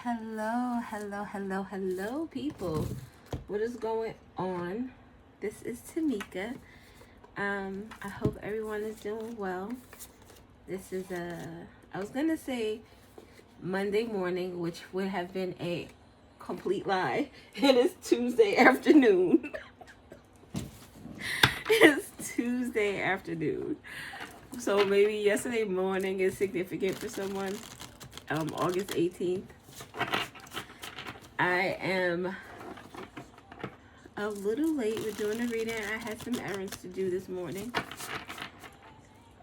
Hello, people. What is going on? This is Tamika. I hope everyone is doing well. This is I was gonna say Monday morning, which would have been a complete lie. It is Tuesday afternoon. It's Tuesday afternoon. So maybe yesterday morning is significant for someone. August 18th. I am a little late with doing the reading. I had some errands to do this morning.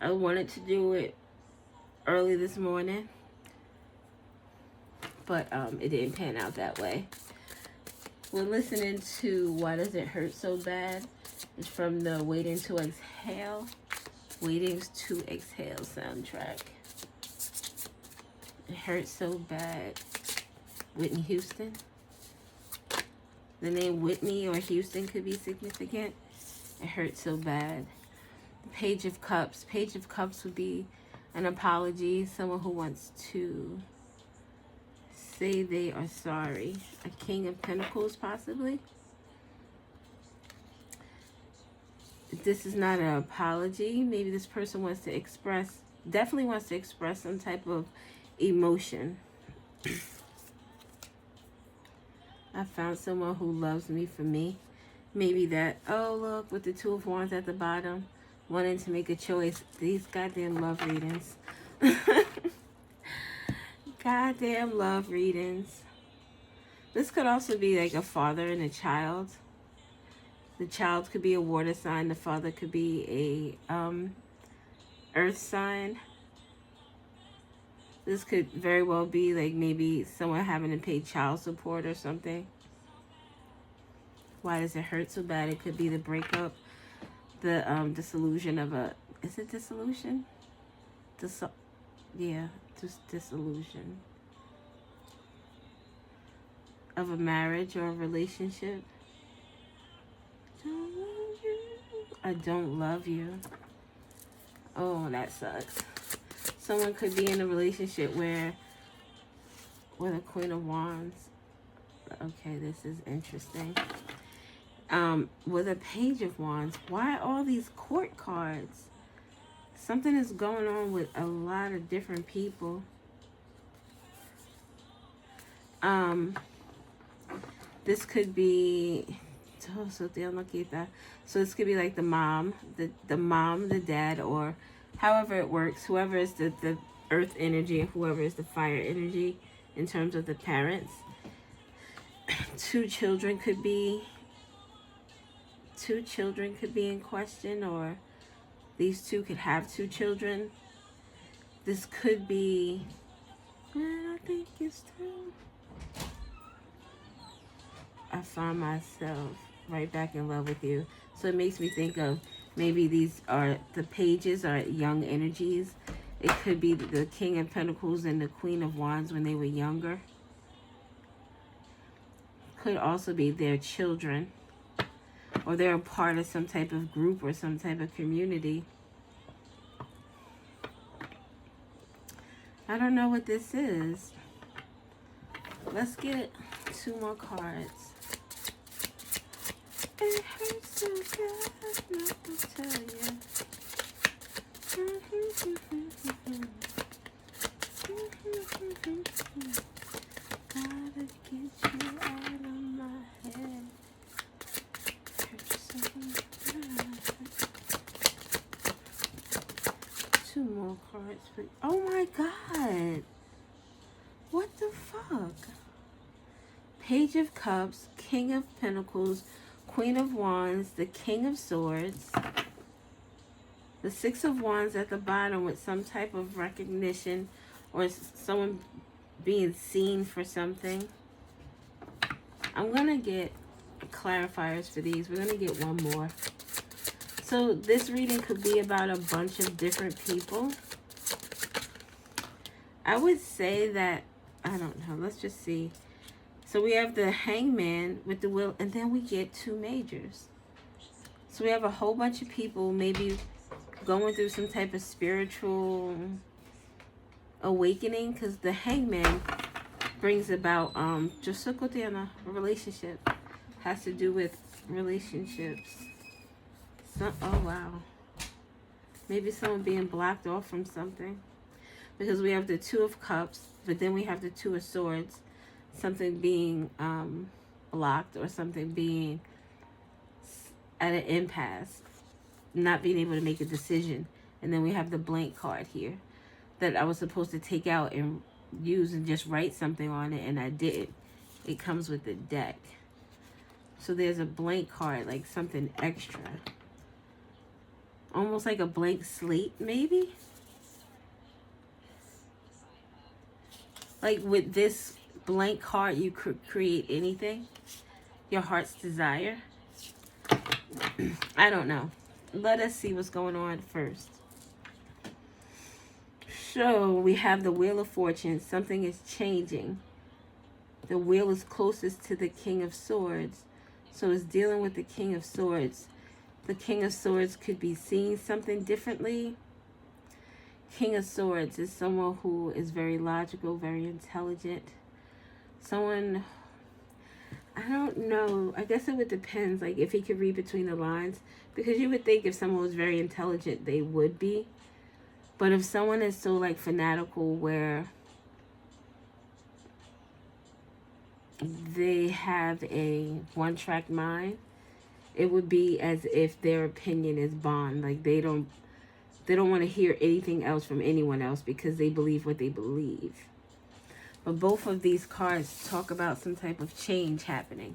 I wanted to do it early this morning, but it didn't pan out that way. We're listening to Why Does It Hurt So Bad? It's from the Waiting to Exhale soundtrack. It hurts so bad. Whitney Houston. The name Whitney or Houston could be significant. It hurts so bad. The Page of Cups. Page of Cups would be an apology. Someone who wants to say they are sorry. A King of Pentacles, possibly. This is not an apology. Maybe this person wants to express, definitely wants to express some type of emotion. I found someone who loves me for me. Maybe that, oh look, with the Two of Wands at the bottom, wanting to make a choice. These goddamn love readings. Goddamn love readings. This could also be like a father and a child. The child could be a water sign. The father could be a earth sign. This could very well be like maybe someone having to pay child support or something. Why does it hurt so bad? It could be the breakup, the dissolution of a, is it dissolution? Dissolution of a marriage or a relationship. I don't love you. Oh, that sucks. Someone could be in a relationship where with a Queen of Wands. Okay, this is interesting. With a Page of Wands. Why all these court cards? Something is going on with a lot of different people. This could be so this could be like the mom, the dad, or however it works, whoever is the earth energy and whoever is the fire energy in terms of the parents. Two children could be in question, or these two could have two children. This could be, I think it's true. I find myself right back in love with you. So it makes me think of maybe these are the pages are young energies. It could be the King of Pentacles and the Queen of Wands when they were younger. Could also be their children, or they're a part of some type of group or some type of community. I don't know what this is. Let's get two more cards. It hurts so bad, not to tell you. Gotta get you out of my head. Hurts so bad. Two more cards, please. Oh my God. What the fuck? Page of Cups, King of Pentacles, Queen of Wands, the King of Swords, the Six of Wands at the bottom with some type of recognition or someone being seen for something. I'm going to get clarifiers for these. We're going to get one more. So this reading could be about a bunch of different people. I would say that, I don't know, let's just see. So we have the Hangman with the Wheel, and then we get two majors. So we have a whole bunch of people maybe going through some type of spiritual awakening, because the Hangman brings about just a relationship. Has to do with relationships. So, oh wow. Maybe someone being blocked off from something. Because we have the Two of Cups, but then we have the Two of Swords. Something being blocked, or something being at an impasse. Not being able to make a decision. And then we have the blank card here that I was supposed to take out and use and just write something on it, and I didn't. It comes with the deck. So there's a blank card, like something extra. Almost like a blank slate, maybe? Like with this blank card, you could create anything. Your heart's desire. I don't know. Let us see what's going on first. So we have the Wheel of Fortune. Something is changing. The wheel is closest to the King of Swords. So it's dealing with the King of Swords. The King of Swords could be seeing something differently. King of Swords is someone who is very logical, very intelligent. Someone, I don't know. I guess it would depend, like if he could read between the lines. Because you would think if someone was very intelligent, they would be. But if someone is so like fanatical where they have a one-track mind, it would be as if their opinion is bond. Like they don't want to hear anything else from anyone else because they believe what they believe. But both of these cards talk about some type of change happening.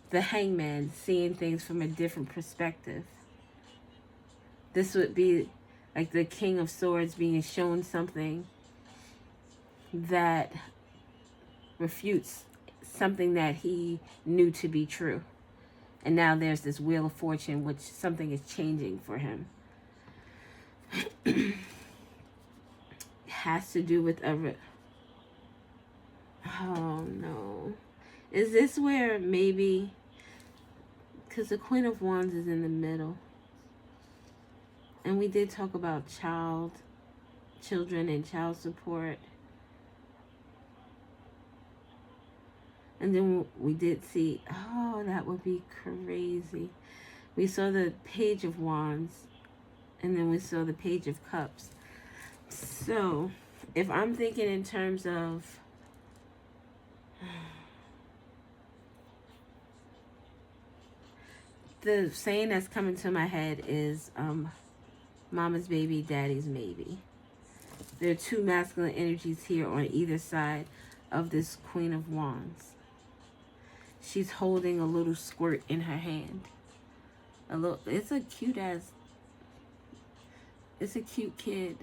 The Hangman, seeing things from a different perspective. This would be like the King of Swords being shown something that refutes something that he knew to be true. And now there's this Wheel of Fortune, which something is changing for him. Has to do with a... Oh, no. Is this where maybe... Because the Queen of Wands is in the middle. And we did talk about children and child support. And then we did see, oh, that would be crazy. We saw the Page of Wands. And then we saw the Page of Cups. So, if I'm thinking in terms of... The saying that's coming to my head is... Mama's baby, daddy's maybe. There are two masculine energies here on either side of this Queen of Wands. She's holding a little squirt in her hand. It's a cute kid.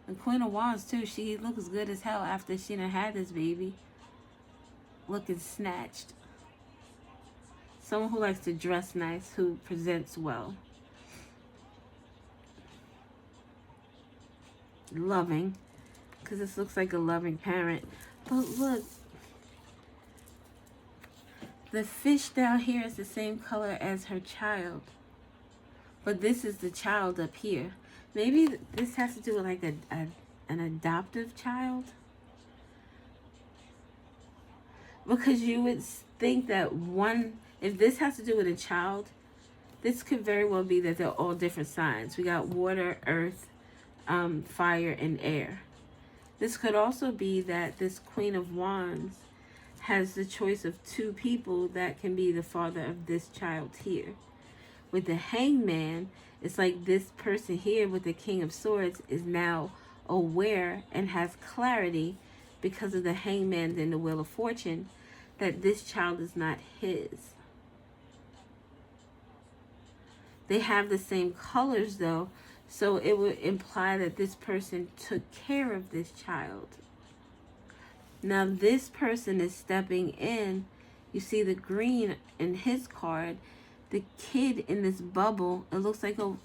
The Queen of Wands too, she looks good as hell after she done had this baby. Looking snatched. Someone who likes to dress nice, who presents well. Loving, because this looks like a loving parent. But look, the fish down here is the same color as her child, but this is the child up here. Maybe this has to do with like an adoptive child, because you would think that if this has to do with a child, this could very well be that they're all different signs. We got water, earth, fire, and air. This could also be that this Queen of Wands has the choice of two people that can be the father of this child here. With the Hangman, it's like this person here with the King of Swords is now aware and has clarity because of the Hangman and the Wheel of Fortune that this child is not his. They have the same colors though, so it would imply that this person took care of this child. Now this person is stepping in. You see the green in his card. The kid in this bubble, it looks like a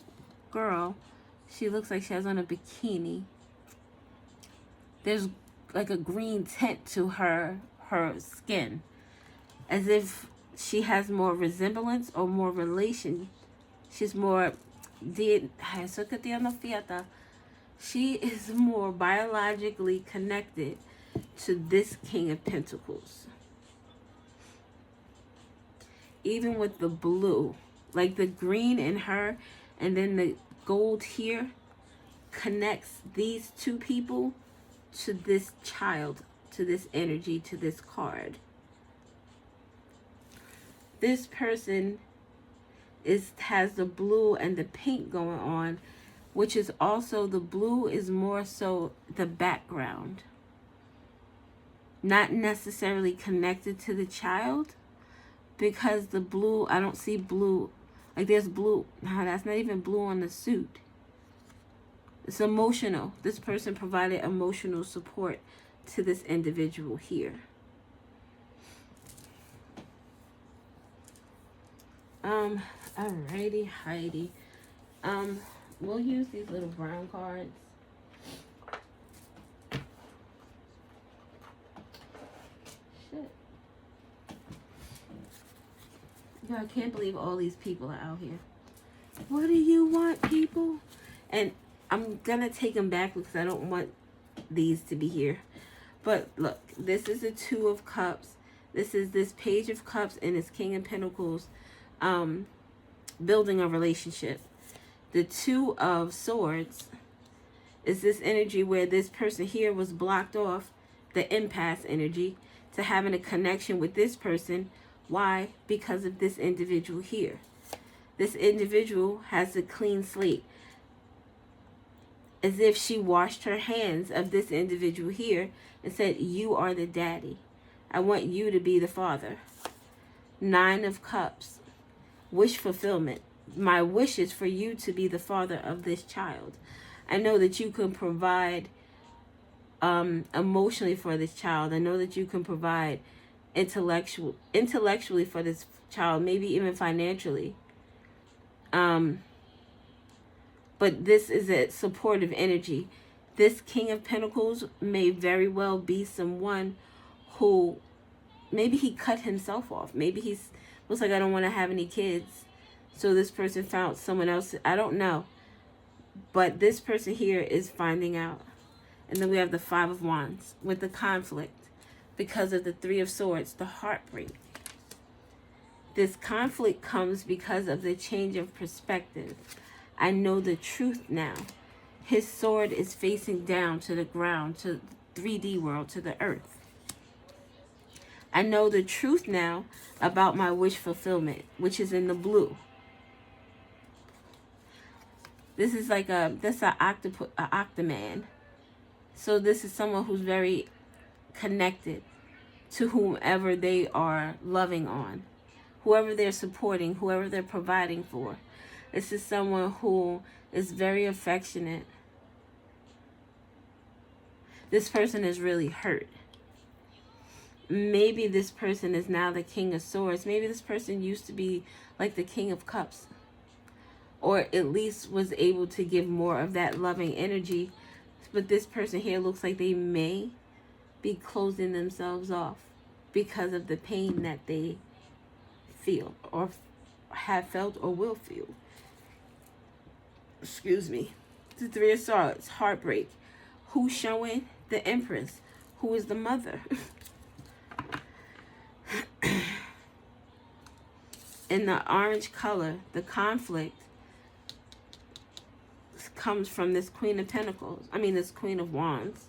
girl. She looks like she has on a bikini. There's like a green tint to her skin. As if she has more resemblance or more relation. She's more... She is more biologically connected to this King of Pentacles. Even with the blue, like the green in her and then the gold here, connects these two people to this child, to this energy, to this card. This person has the blue and the pink going on, which is also, the blue is more so the background. Not necessarily connected to the child, because the blue, I don't see blue. Like there's blue. No, that's not even blue on the suit. It's emotional. This person provided emotional support to this individual here. Alrighty, Heidi. We'll use these little brown cards. Shit. Yeah, I can't believe all these people are out here. What do you want, people? And I'm gonna take them back because I don't want these to be here. But look, this is the Two of Cups. This is this Page of Cups and this King of Pentacles. Building a relationship. The Two of Swords is this energy where this person here was blocked off, the impasse energy, to having a connection with this person. Why? Because of this individual here. This individual has a clean slate. As if she washed her hands of this individual here and said, you are the daddy. I want you to be the father. Nine of Cups. Wish fulfillment. My wish is for you to be the father of this child. I know that you can provide emotionally for this child. I know that you can provide intellectually for this child, maybe even financially. But this is a supportive energy. This King of Pentacles may very well be someone who maybe he cut himself off. Maybe he's looks like, I don't want to have any kids. So this person found someone else. I don't know. But this person here is finding out. And then we have the Five of Wands with the conflict. Because of the Three of Swords, the heartbreak. This conflict comes because of the change of perspective. I know the truth now. His sword is facing down to the ground, to the 3D world, to the earth. I know the truth now about my wish fulfillment, which is in the blue. This is like that's an octoman. So this is someone who's very connected to whomever they are loving on, whoever they're supporting, whoever they're providing for. This is someone who is very affectionate. This person is really hurt. Maybe this person is now the King of Swords. Maybe this person used to be like the King of Cups. Or at least was able to give more of that loving energy. But this person here looks like they may be closing themselves off because of the pain that they feel or have felt or will feel. Excuse me. The Three of Swords, heartbreak. Who's showing? The Empress. Who is the mother? In the orange color, the conflict comes from this Queen of Pentacles. I mean, this Queen of Wands.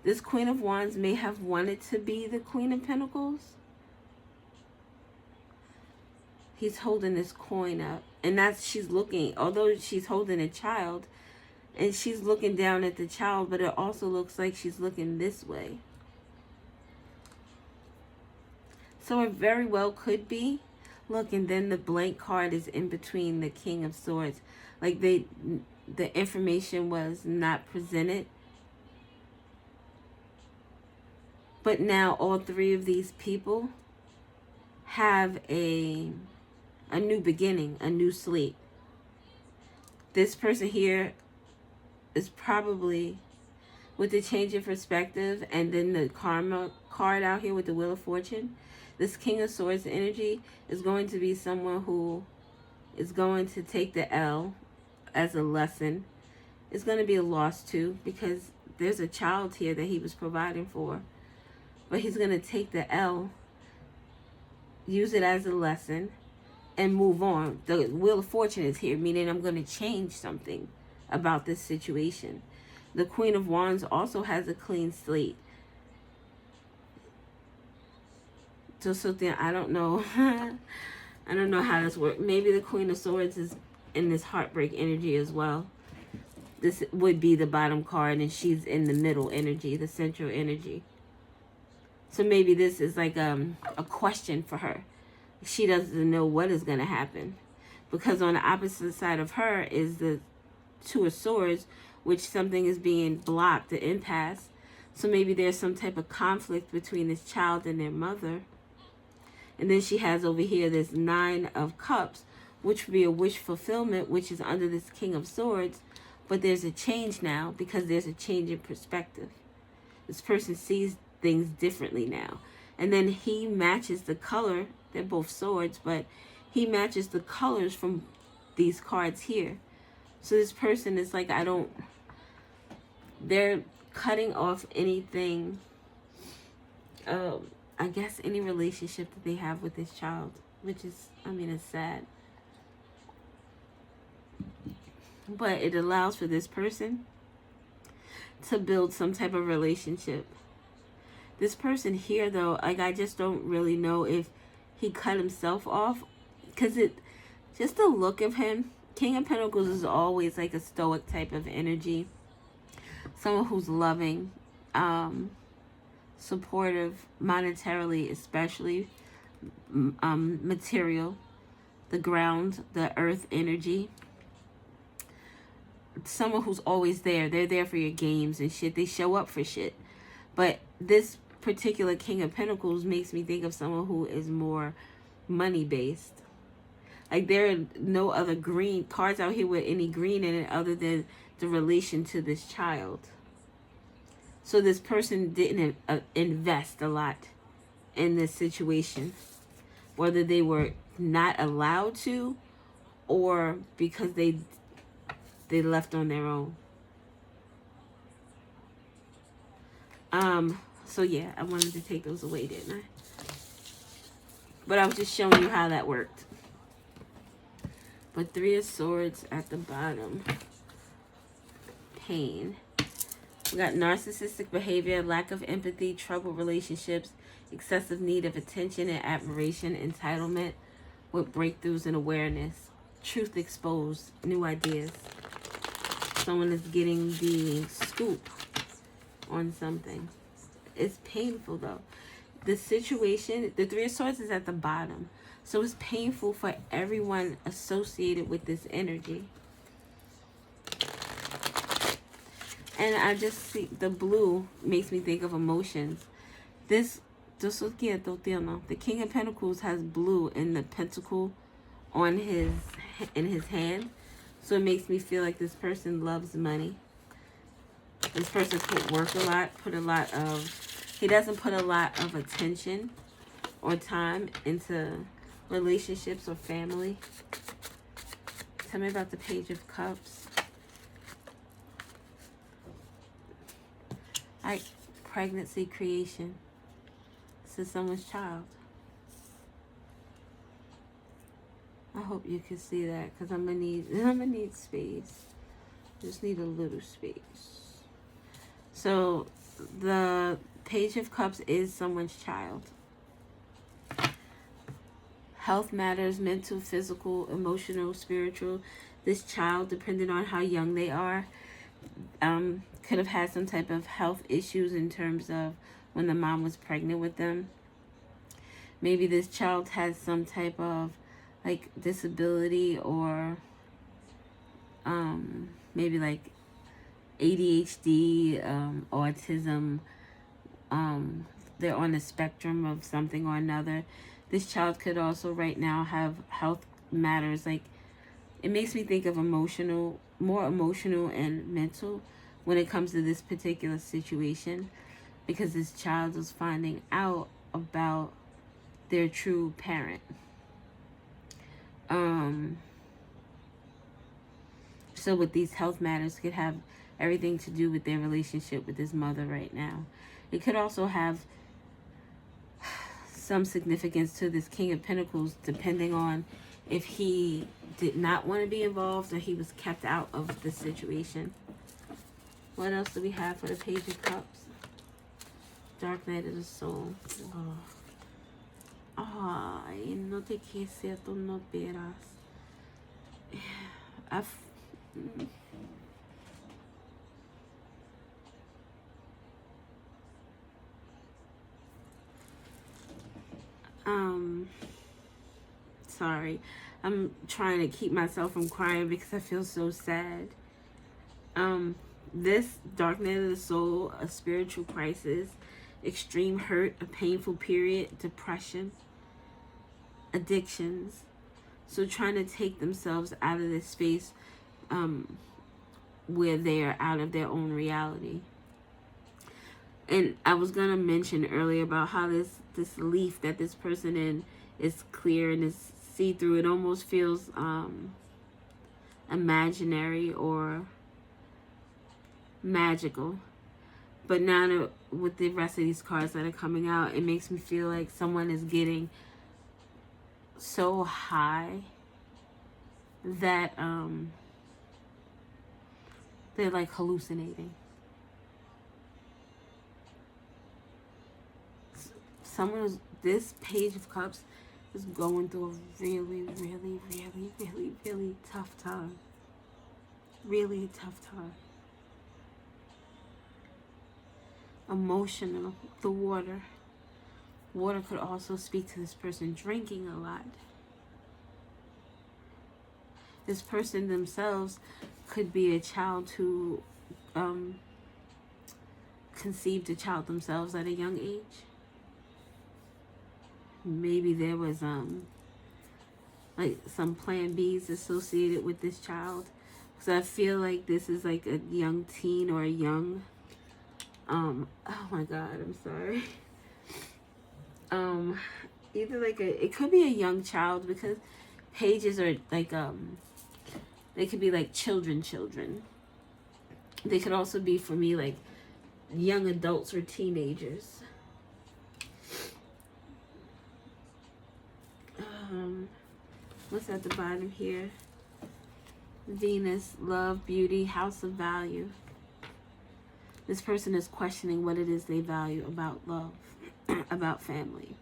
This Queen of Wands may have wanted to be the Queen of Pentacles. He's holding this coin up. And she's looking, although she's holding a child, and she's looking down at the child, but it also looks like she's looking this way. So it very well could be. Look, and then the blank card is in between the King of Swords. Like the information was not presented. But now all three of these people have a new beginning, a new slate. This person here is probably, with the change of perspective and then the karma card out here with the Wheel of Fortune, this King of Swords energy is going to be someone who is going to take the L as a lesson. It's going to be a loss too, because there's a child here that he was providing for. but he's going to take the L, use it as a lesson, and move on. The Wheel of Fortune is here, meaning I'm going to change something about this situation. The Queen of Wands also has a clean slate. So something, I don't know. I don't know how this works. Maybe the Queen of Swords is in this heartbreak energy as well. This would be the bottom card, and she's in the middle energy, the central energy. So maybe this is like a question for her. She doesn't know what is going to happen. Because on the opposite side of her is the Two of Swords, which something is being blocked, the impasse. So maybe there's some type of conflict between this child and their mother. And then she has over here this Nine of Cups, which would be a wish fulfillment, which is under this King of Swords. But there's a change now because there's a change in perspective. This person sees things differently now. And then he matches the color. They're both swords, but he matches the colors from these cards here. So this person is like, they're cutting off anything, I guess any relationship that they have with this child, which is, it's sad. But it allows for this person to build some type of relationship. This person here, though, I just don't really know if he cut himself off. Because just the look of him, King of Pentacles is always like a stoic type of energy. Someone who's loving, supportive, monetarily especially, material, the ground, the earth energy. Someone who's always there. They're there for your games and shit. They show up for shit. But this particular King of Pentacles makes me think of someone who is more money-based. Like there are no other green cards out here with any green in it other than the relation to this child. So this person didn't invest a lot in this situation, whether they were not allowed to or because they left on their own. So yeah, I wanted to take those away, didn't I? But I was just showing you how that worked. But Three of Swords at the bottom. Pain. We got narcissistic behavior, lack of empathy, troubled relationships, excessive need of attention and admiration, entitlement with breakthroughs and awareness, truth exposed, new ideas. Someone is getting the scoop on something. It's painful though. The situation, the Three of Swords is at the bottom. So it's painful for everyone associated with this energy. And I just see the blue makes me think of emotions. The King of Pentacles has blue in the pentacle on in his hand. So it makes me feel like this person loves money. This person could work a lot, he doesn't put a lot of attention or time into relationships or family. Tell me about the Page of Cups. Like pregnancy, creation. This is someone's child. I hope you can see that because I'm gonna need space. Just need a little space. So the Page of Cups is someone's child. Health matters, mental, physical, emotional, spiritual. This child, depending on how young they are, could have had some type of health issues in terms of when the mom was pregnant with them. Maybe this child has some type of like disability or maybe like ADHD, autism. They're on the spectrum of something or another. This child could also right now have health matters. Like it makes me think of more emotional and mental when it comes to this particular situation, because this child is finding out about their true parent. So with these health matters could have everything to do with their relationship with his mother right now. It could also have some significance to this King of Pentacles, depending on if he did not want to be involved or he was kept out of the situation. What else do we have for the Page of Cups? Dark Night of the Soul. Ay, no te quise, tú no verás. Sorry. I'm trying to keep myself from crying because I feel so sad. This Dark Night of the Soul, a spiritual crisis, extreme hurt, a painful period, depression, addictions. So trying to take themselves out of this space where they are out of their own reality. And I was going to mention earlier about how this leaf that this person in is clear and is see-through. It almost feels imaginary or magical. But now with the rest of these cards that are coming out, it makes me feel like someone is getting so high that they're like hallucinating. This Page of Cups is going through a really tough time. Really tough time. Emotional. The water. Water could also speak to this person drinking a lot. This person themselves could be a child who conceived a child themselves at a young age. Maybe there was like some plan B's associated with this child. So I feel like this is like a young teen or a young oh my god, I'm sorry. Either like it could be a young child, because pages are like they could be like children. They could also be, for me, like young adults or teenagers. What's at the bottom here? Venus, love, beauty, house of value. This person is questioning what it is they value about love, about family,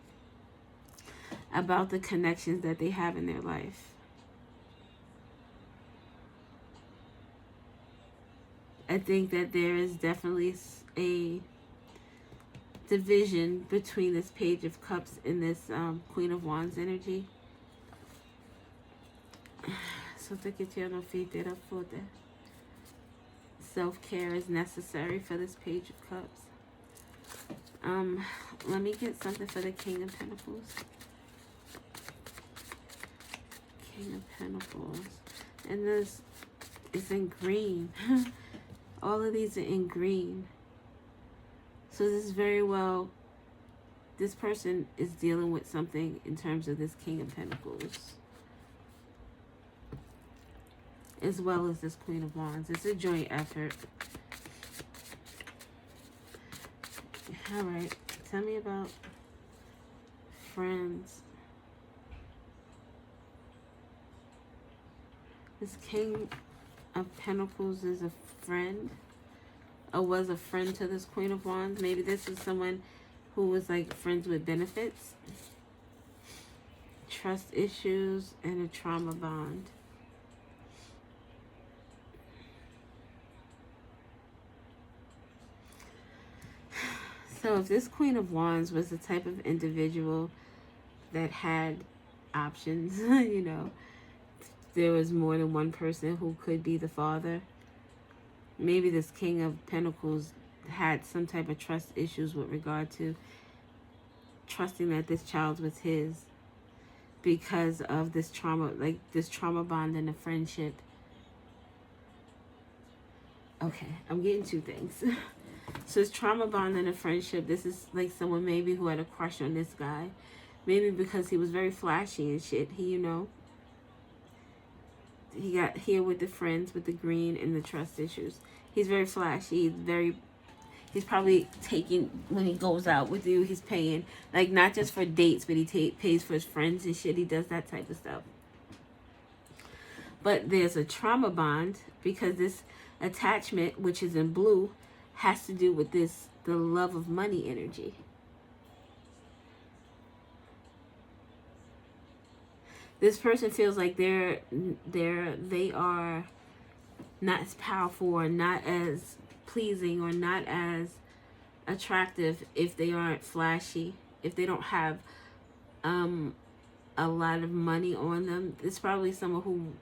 about the connections that they have in their life. I think that there is definitely a division between this Page of Cups and this Queen of Wands energy. Self-care is necessary for this Page of Cups. Let me get something for the King of Pentacles. King of Pentacles. And this is in green. All of these are in green. So this is very well, this person is dealing with something in terms of this King of Pentacles, as well as this Queen of Wands. It's a joint effort. All right, tell me about friends. This King of Pentacles is a friend, or was a friend to this Queen of Wands. Maybe this is someone who was like friends with benefits, trust issues, and a trauma bond. So if this Queen of Wands was the type of individual that had options, you know, there was more than one person who could be the father, maybe this King of Pentacles had some type of trust issues with regard to trusting that this child was his, because of this trauma, like this trauma bond and a friendship. Okay, I'm getting two things. So it's trauma bond and a friendship. This is like someone maybe who had a crush on this guy. Maybe because he was very flashy and shit. He, you know, he got here with the friends with the green and the trust issues. He's very flashy. He's probably taking, when he goes out with you, he's paying. Like, not just for dates, but he pays for his friends and shit. He does that type of stuff. But there's a trauma bond, because this attachment, which is in blue, has to do with this, the love of money energy. This person feels like they are not as powerful, or not as pleasing, or not as attractive if they aren't flashy, if they don't have a lot of money on them. It's probably someone who,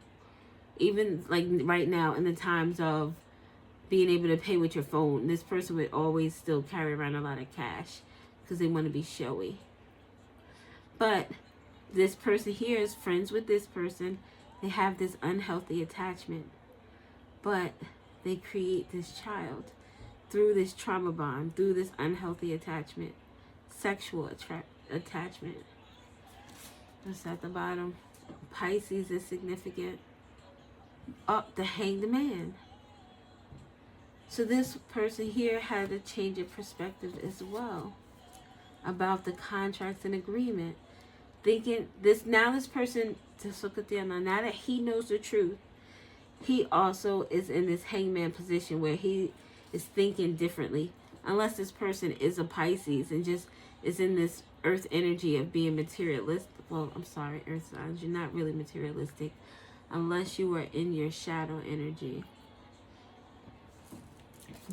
even like right now in the times of being able to pay with your phone, this person would always still carry around a lot of cash because they want to be showy. But this person here is friends with this person. They have this unhealthy attachment, but they create this child through this trauma bond, through this unhealthy attachment, sexual attachment. That's at the bottom. Pisces is significant. Up the Hanged Man. So this person here had a change of perspective as well about the contracts and agreement. Thinking this, now this person, now that he knows the truth, he also is in this hangman position where he is thinking differently. Unless this person is a Pisces and just is in this earth energy of being materialistic. Well, I'm sorry, earth signs, you're not really materialistic unless you are in your shadow energy.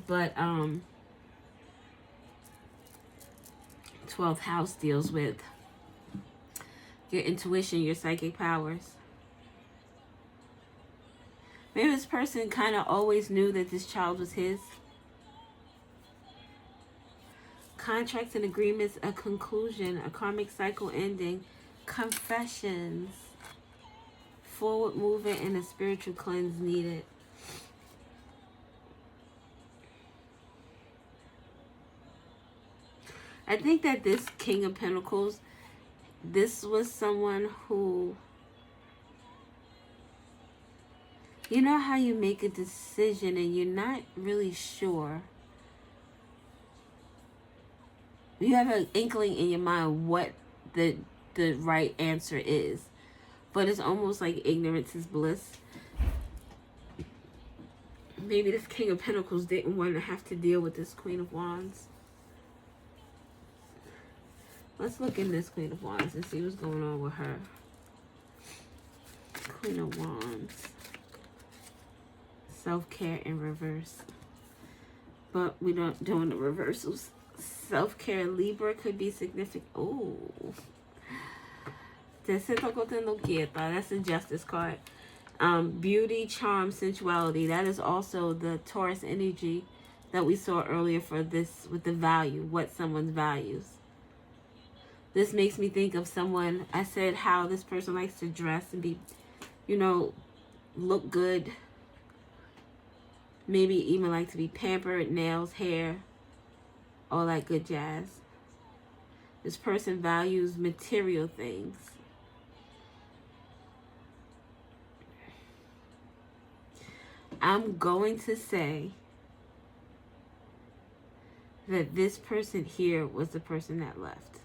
But 12th house deals with your intuition, your psychic powers. Maybe this person kind of always knew that this child was his. Contracts and agreements, a conclusion, a karmic cycle ending, confessions, forward movement, and a spiritual cleanse needed. I think that this King of Pentacles, this was someone who, you know how you make a decision and you're not really sure. You have an inkling in your mind what the right answer is. But it's almost like ignorance is bliss. Maybe this King of Pentacles didn't want to have to deal with this Queen of Wands. Let's look in this Queen of Wands and see what's going on with her. Queen of Wands. Self-care in reverse. But we don't doing the reversals. Self-care, Libra could be significant. Oh. That's the Justice card. Beauty, charm, sensuality. That is also the Taurus energy that we saw earlier for this with the value, what someone values. This makes me think of someone, I said how this person likes to dress and be, you know, look good. Maybe even like to be pampered, nails, hair, all that good jazz. This person values material things. I'm going to say that this person here was the person that left.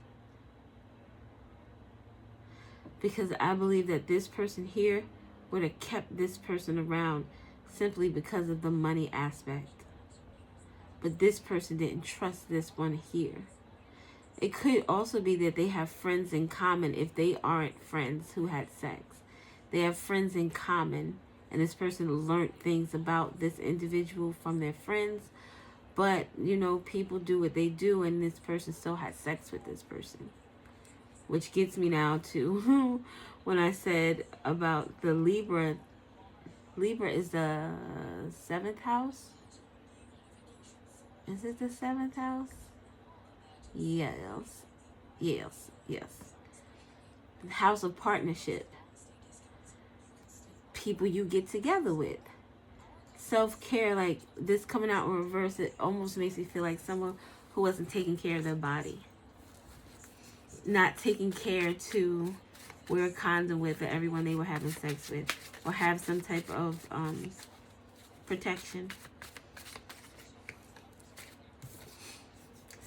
Because I believe that this person here would have kept this person around simply because of the money aspect. But this person didn't trust this one here. It could also be that they have friends in common if they aren't friends who had sex. They have friends in common, and this person learned things about this individual from their friends. But, you know, people do what they do, and this person still had sex with this person. Which gets me now to when I said about the Libra. Libra is the 7th house. Is it the 7th house? Yes. Yes. Yes. The house of partnership. People you get together with. Self-care, like this coming out in reverse, it almost makes me feel like someone who wasn't taking care of their body. Not taking care to wear a condom with everyone they were having sex with, or have some type of protection.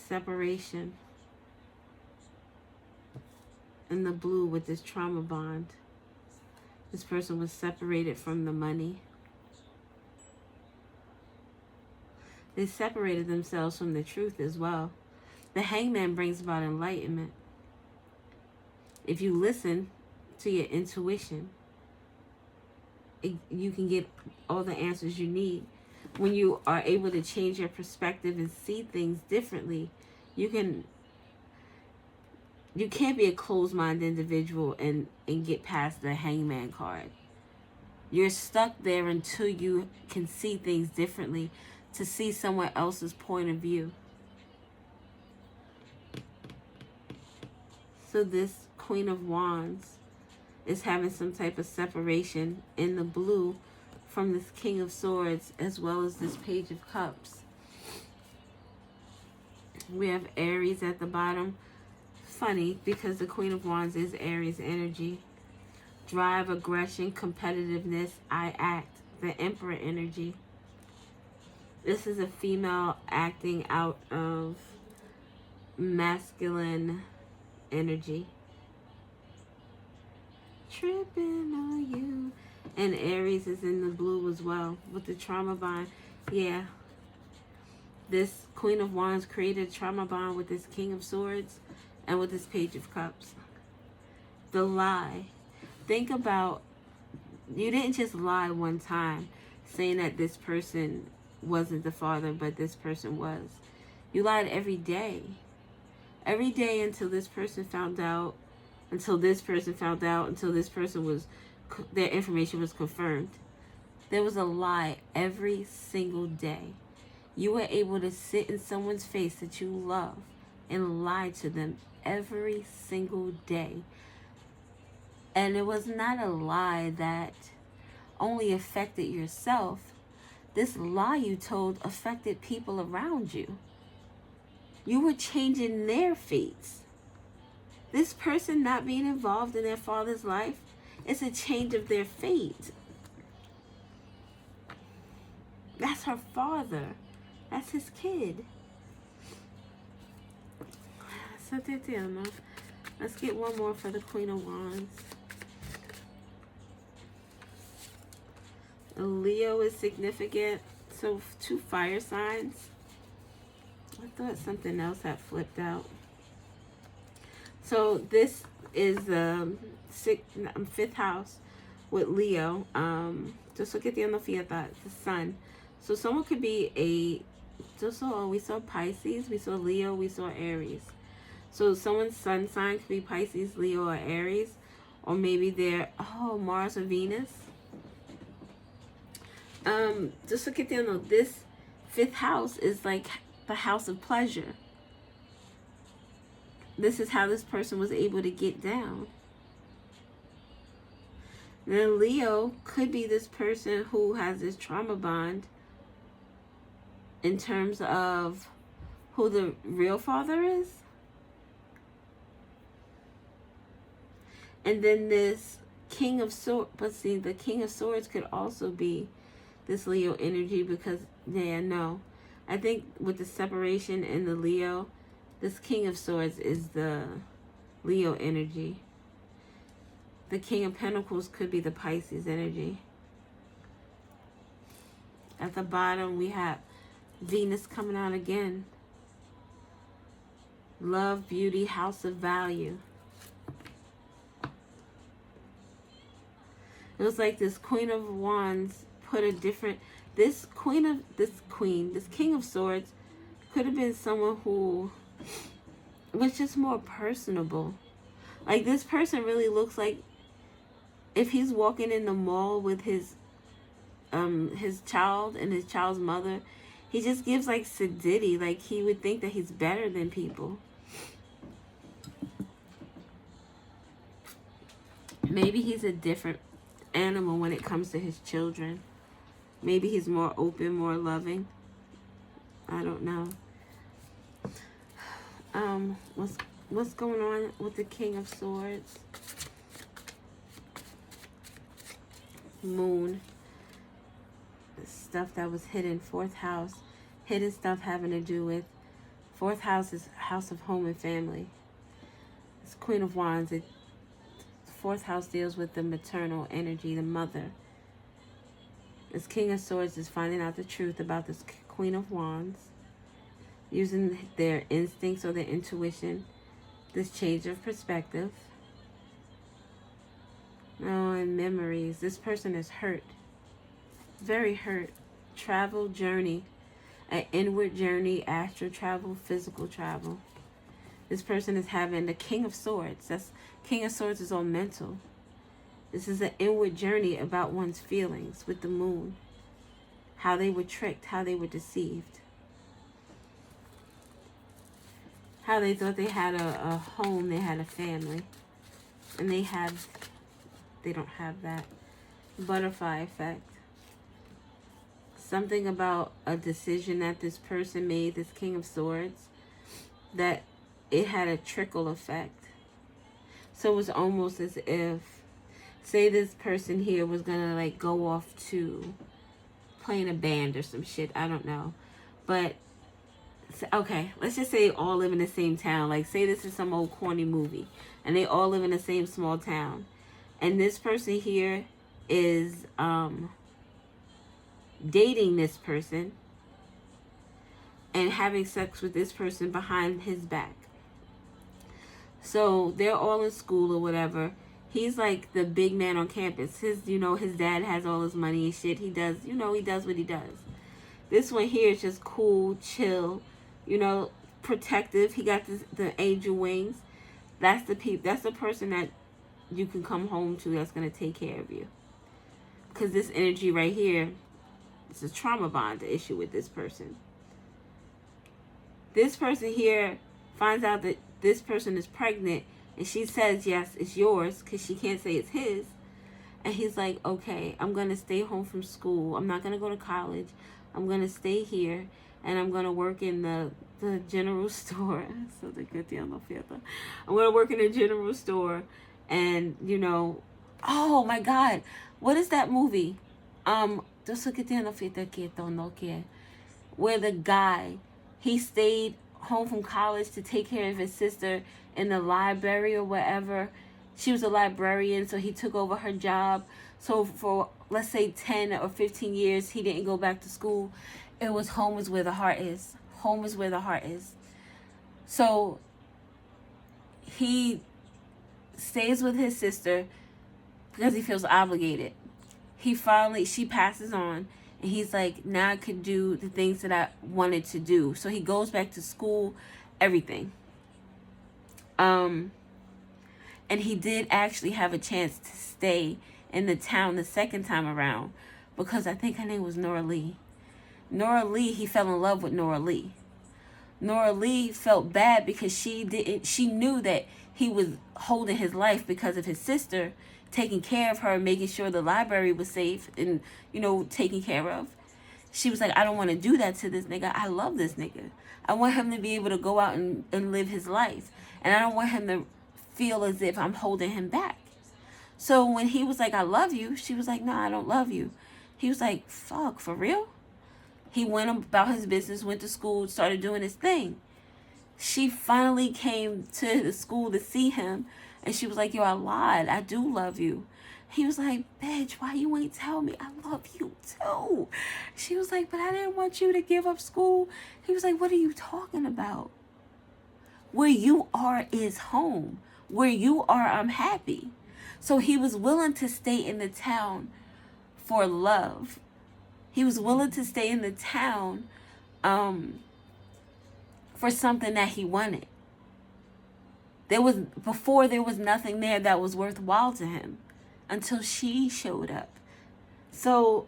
separation in the blue with this trauma bond. This person was separated from the money. They separated themselves from the truth as well. The Hangman brings about enlightenment. If you listen to your intuition, you can get all the answers you need. When you are able to change your perspective and see things differently, you can't be a closed-minded individual and get past the Hangman card. You're stuck there until you can see things differently, to see someone else's point of view. So this Queen of Wands is having some type of separation in the blue from this King of Swords, as well as this Page of Cups. We have Aries at the bottom. Funny, because the Queen of Wands is Aries energy. Drive, aggression, competitiveness, I act. The Emperor energy. This is a female acting out of masculine energy. Tripping on you. And Aries is in the blue as well with the trauma bond. Yeah. This Queen of Wands created a trauma bond with this King of Swords and with this Page of Cups. The lie. Think about, you didn't just lie one time saying that this person wasn't the father, but this person was. You lied every day. Every day until this person found out, until this person found out, until this person was, their information was confirmed. There was a lie every single day. You were able to sit in someone's face that you love and lie to them every single day. And it was not a lie that only affected yourself. This lie you told affected people around you. You were changing their fates. This person not being involved in their father's life is a change of their fate. That's her father. That's his kid. Let's get one more for the Queen of Wands. Leo is significant. So 2 fire signs. I thought something else had flipped out. So this is the 5th house with Leo. Just look at the the sun. So someone could be we saw Pisces, we saw Leo, we saw Aries. So someone's sun sign could be Pisces, Leo, or Aries. Or maybe they're, Mars or Venus. Just look at the this 5th house is like the house of pleasure. This is how this person was able to get down. Then Leo could be this person who has this trauma bond in terms of who the real father is. And then this King of Swords, but see, the King of Swords could also be this Leo energy because, I think with the separation in the Leo, this King of Swords is the Leo energy. The King of Pentacles could be the Pisces energy. At the bottom, we have Venus coming out again. Love, beauty, house of value. It was like this Queen of Wands put a different, this King of Swords could have been someone who was just more personable. Like this person really looks like if he's walking in the mall with his child and his child's mother, he just gives like sedity. Like he would think that he's better than people. Maybe he's a different animal when it comes to his children. Maybe he's more open, more loving. I don't know. What's going on with the King of Swords? Moon. Stuff that was hidden. 4th house. Hidden stuff having to do with Fourth house is house of home and family. It's Queen of Wands. The fourth house deals with the maternal energy, the mother. This King of Swords is finding out the truth about this Queen of Wands, using their instincts or their intuition, this change of perspective. Oh, and memories. This person is hurt. Very hurt. Travel, journey. An inward journey, astral travel, physical travel. This person is having the King of Swords. That's King of Swords is all mental. This is an inward journey about one's feelings with the moon. How they were tricked, how they were deceived. How they thought they had a home, they had a family. And they don't have that. Butterfly effect. Something about a decision that this person made, this King of Swords, that it had a trickle effect. So it was almost as if, say this person here was gonna like go off to playing a band or some shit, I don't know. But, okay, let's just say they all live in the same town. Like, say this is some old corny movie, and they all live in the same small town. And this person here is, dating this person and having sex with this person behind his back. So they're all in school or whatever. He's like the big man on campus. His dad has all his money and shit. He does, he does what he does. This one here is just cool, chill, protective. He got the angel wings. That's the person that you can come home to that's going to take care of you. Because this energy right here, it's a trauma bond issue with this person. This person here finds out that this person is pregnant, and she says, yes, it's yours, because she can't say it's his. And he's like, okay, I'm going to stay home from school. I'm not going to go to college. I'm going to stay here, and I'm going to work in the general store. So the good deal, no fiesta. I'm going to work in the general store, and, oh, my God. What is that movie? Where the guy, he stayed home from college to take care of his sister in the library or whatever. She was a librarian, so he took over her job. So for, let's say, 10 or 15 years, he didn't go back to school. It was home is where the heart is. Home is where the heart is. So he stays with his sister because he feels obligated. She passes on, and he's like, now I could do the things that I wanted to do. So he goes back to school, everything. And he did actually have a chance to stay in the town the second time around, because I think her name was Nora Lee. Nora Lee, he fell in love with Nora Lee. Nora Lee felt bad because she knew that he was holding his life because of his sister, taking care of her, making sure the library was safe and, taken care of. She was like, I don't want to do that to this nigga. I love this nigga. I want him to be able to go out and live his life. And I don't want him to feel as if I'm holding him back. So when he was like, I love you, she was like, no, I don't love you. He was like, fuck, for real? He went about his business, went to school, started doing his thing. She finally came to the school to see him. And she was like, yo, I lied. I do love you. He was like, bitch, why you ain't tell me? I love you too. She was like, but I didn't want you to give up school. He was like, what are you talking about? Where you are is home. Where you are, I'm happy. So he was willing to stay in the town for love. He was willing to stay in the town for something that he wanted. There was nothing there that was worthwhile to him until she showed up. So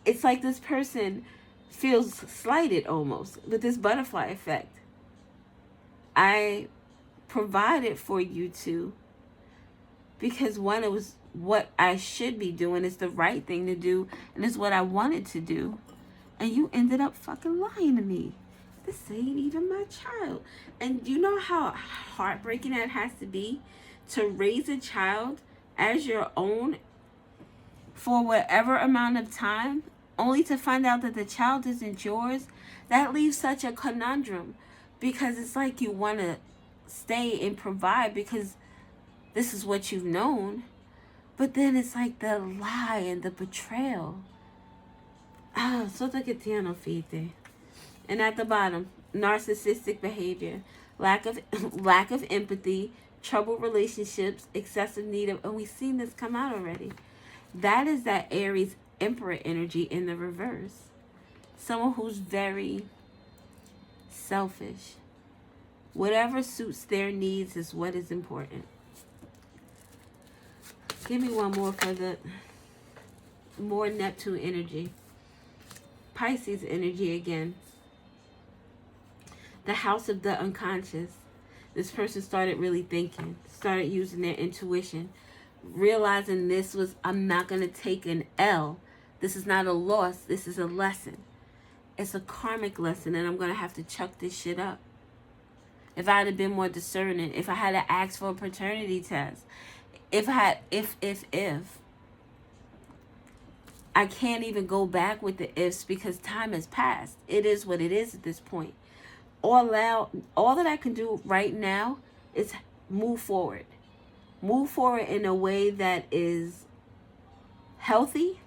it's like this person feels slighted almost with this butterfly effect. I provided for you two because one, it was what I should be doing. It's the right thing to do, and it's what I wanted to do. And you ended up fucking lying to me. This ain't even my child. And you know how heartbreaking that has to be to raise a child as your own for whatever amount of time, only to find out that the child isn't yours. That leaves such a conundrum, because it's like you want to stay and provide because this is what you've known. But then it's like the lie and the betrayal. Sotto che ti hanno fite. And at the bottom, narcissistic behavior, lack of empathy, troubled relationships, excessive need of, and we've seen this come out already. That is that Aries Emperor energy in the reverse. Someone who's very selfish. Whatever suits their needs is what is important. Give me one more for the more Neptune energy. Pisces energy again. The house of the unconscious. This person started really thinking, started using their intuition, realizing this was, I'm not going to take an L. This is not a loss. This is a lesson. It's a karmic lesson, and I'm going to have to chuck this shit up. If I had been more discerning, if I had to ask for a paternity test, if I can't even go back with the ifs because time has passed. It is what it is at this point. All that I can do right now is move forward. Move forward in a way that is healthy.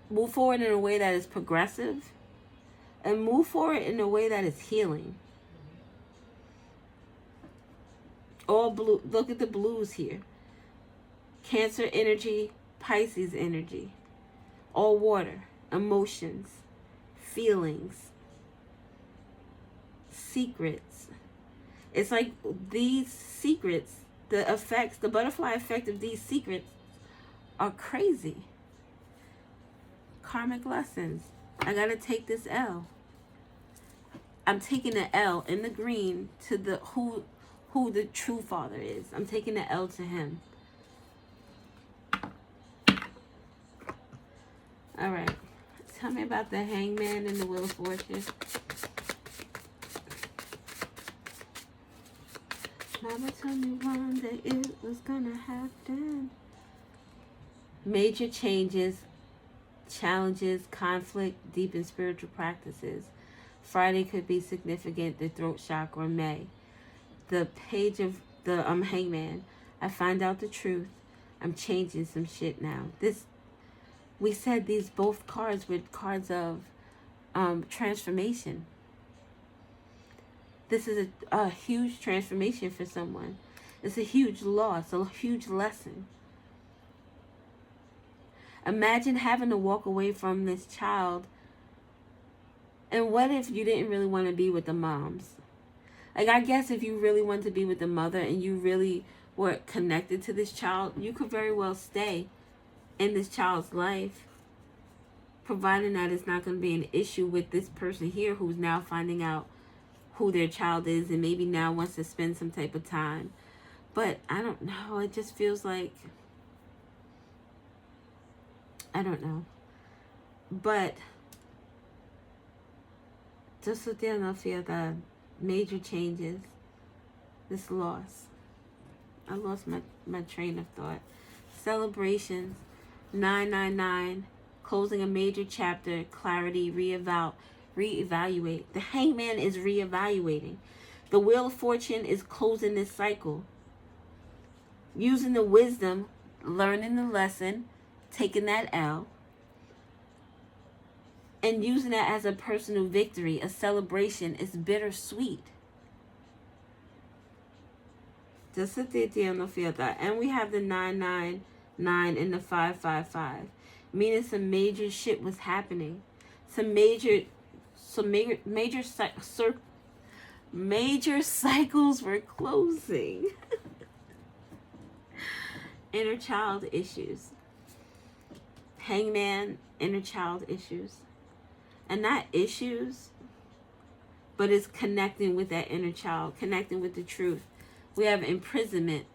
Move forward in a way that is progressive. And move forward in a way that is healing. All blue. Look at the blues here. Cancer energy, Pisces energy. All water, emotions, feelings, secrets. It's like these secrets, the effects, the butterfly effect of these secrets are crazy. Karmic lessons. I gotta take this L. I'm taking the L in the green to the who the true father is. I'm taking the L to him. All right. Tell me about the Hangman and the Wheel of Fortune. Mama told me one day it was gonna happen. Major changes, challenges, conflict, deep in spiritual practices. Friday could be significant. The throat chakra may. The page of the Hangman. I find out the truth. I'm changing some shit now. We said these both cards were cards of transformation. This is a huge transformation for someone. It's a huge loss, a huge lesson. Imagine having to walk away from this child. And what if you didn't really want to be with the moms? Like, I guess if you really want to be with the mother and you really were connected to this child, you could very well stay in this child's life, providing that it's not going to be an issue with this person here who's now finding out who their child is and maybe now wants to spend some type of time. But I don't know. It just feels like, I don't know. But just so there enough here, the major changes, this loss. I lost my train of thought. Celebrations, 999, closing a major chapter, clarity, reevaluate. The Hangman is reevaluating. The Wheel of Fortune is closing this cycle. Using the wisdom, learning the lesson, taking that L, and using that as a personal victory, a celebration. Is bittersweet. Just sit there and feel that. And we have the 999 and the 555, meaning some major shit was happening. Some major cycles were closing. Inner child issues. Hangman, inner child issues. And not issues, but it's connecting with that inner child, connecting with the truth. We have imprisonment.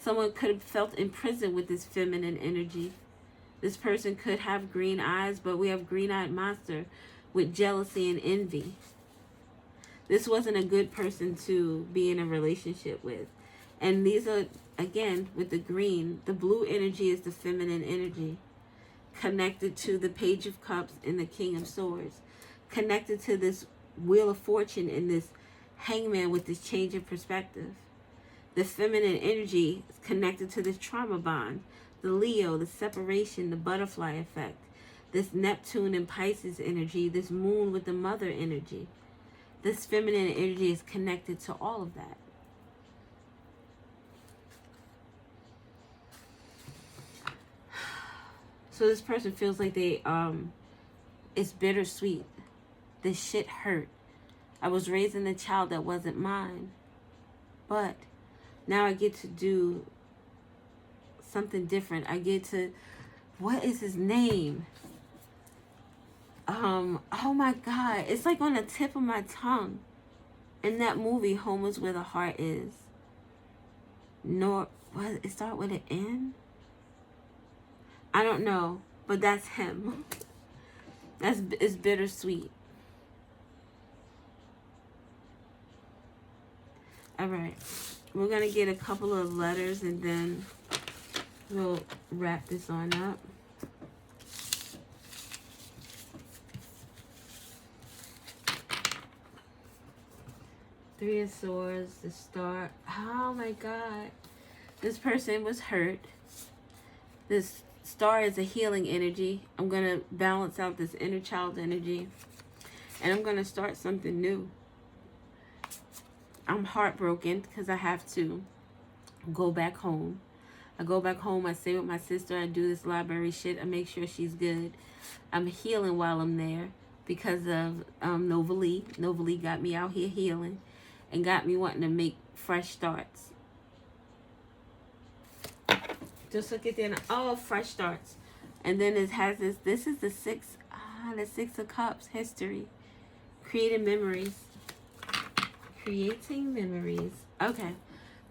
Someone could have felt imprisoned with this feminine energy. This person could have green eyes, but we have green-eyed monster with jealousy and envy. This wasn't a good person to be in a relationship with. And these are, again, with the green, the blue energy is the feminine energy. Connected to the Page of Cups and the King of Swords. Connected to this Wheel of Fortune and this Hangman with this change of perspective. The feminine energy is connected to this trauma bond. The Leo, the separation, the butterfly effect. This Neptune and Pisces energy, this moon with the mother energy. This feminine energy is connected to all of that. So this person feels like it's bittersweet. This shit hurt. I was raising a child that wasn't mine. But now I get to do something different. I get to, what is his name? Oh my God. It's like on the tip of my tongue. In that movie, Home is Where the Heart Is. It start with an N? I don't know. But that's him. It's bittersweet. Alright. We're going to get a couple of letters and then we'll wrap this on up. Three of Swords, the Star. Oh my God. This person was hurt. This Star is a healing energy. I'm going to balance out this inner child energy. And I'm going to start something new. I'm heartbroken because I have to go back home. I go back home. I stay with my sister. I do this library shit. I make sure she's good. I'm healing while I'm there because of Nova Lee. Nova Lee got me out here healing and got me wanting to make fresh starts. Just look at that. Oh, fresh starts. And then it has this is the Six of Cups, history. Creating memories. Creating memories. Okay.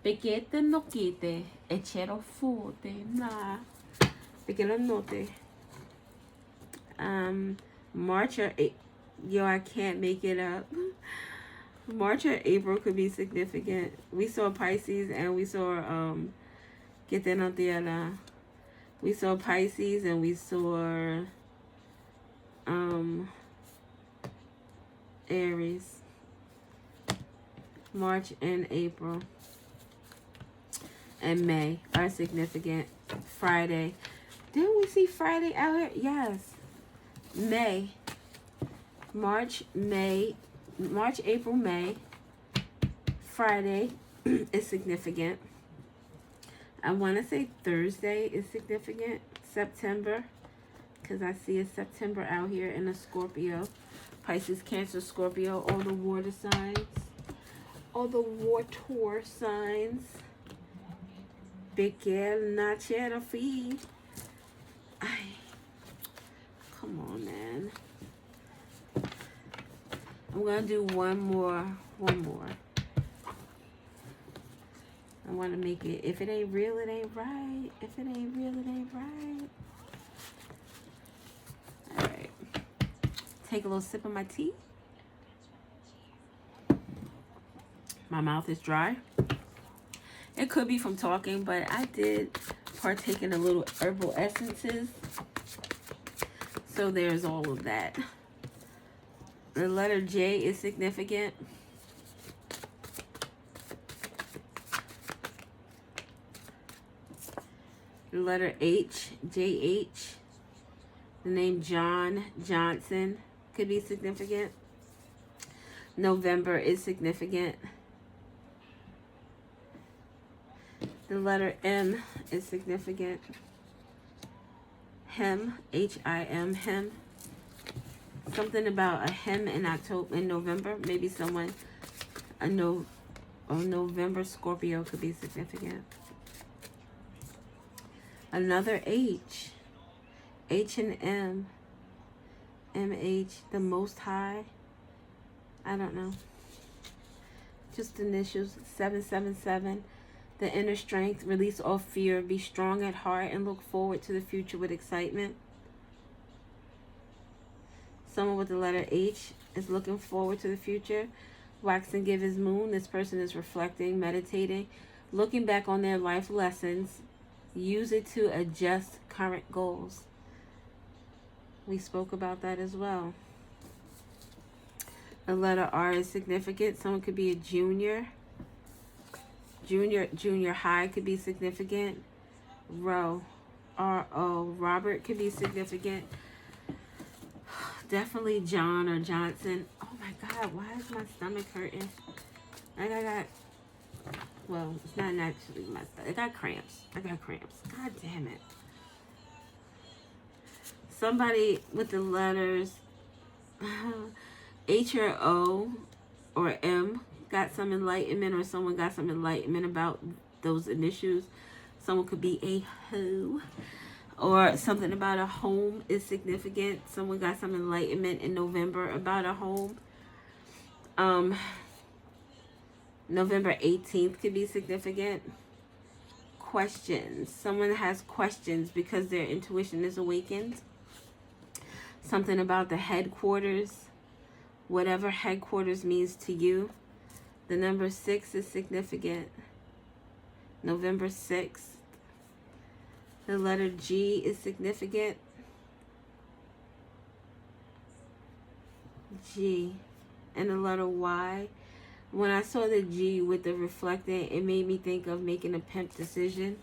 Pequete no quite, echero fute, nah. Pequeno note. March or April. I can't make it up. March or April could be significant. We saw Pisces and we saw get that out there now. We saw Pisces and we saw Aries. March and April and May are significant. Friday. Didn't we see Friday out here? Yes. May. March, April, May. Friday is significant. I want to say Thursday is significant. September. Because I see a September out here in a Scorpio. Pisces, Cancer, Scorpio. All the water signs. All the water signs. Becquel Nachera Fee. Come on, man. I'm going to do one more. I want to make it, if it ain't real, it ain't right. If it ain't real, it ain't right. All right. Take a little sip of my tea. My mouth is dry. It could be from talking, but I did partake in a little herbal essences. So there's all of that. The letter J is significant. The letter H, JH. The name John Johnson could be significant. November is significant. The letter M is significant. Hem, H-I-M, hem. Something about a hem in October, in November. Maybe someone, November Scorpio could be significant. Another H. H and M. M-H, the Most High. I don't know. Just initials, 777. The inner strength, release all fear, be strong at heart, and look forward to the future with excitement. Someone with the letter H is looking forward to the future. Wax and give his moon. This person is reflecting, meditating, looking back on their life lessons. Use it to adjust current goals. We spoke about that as well. The letter R is significant. Someone could be a junior. Junior high could be significant. R-O. Robert could be significant. Definitely John or Johnson. Oh my God, why is my stomach hurting? Like I got, well, it's not actually my stomach. I got cramps. God damn it. Somebody with the letters H or O or M got some enlightenment, or someone got some enlightenment about those initials. Someone could be a hoe, or something about a home is significant. Someone got some enlightenment in November about a home. November 18th could be significant. Questions. Someone has questions because their intuition is awakened. Something about the headquarters. Whatever headquarters means to you. The number 6 is significant. November 6th. The letter G is significant. G. And the letter Y. When I saw the G with the reflecting, it made me think of making a pimp decision.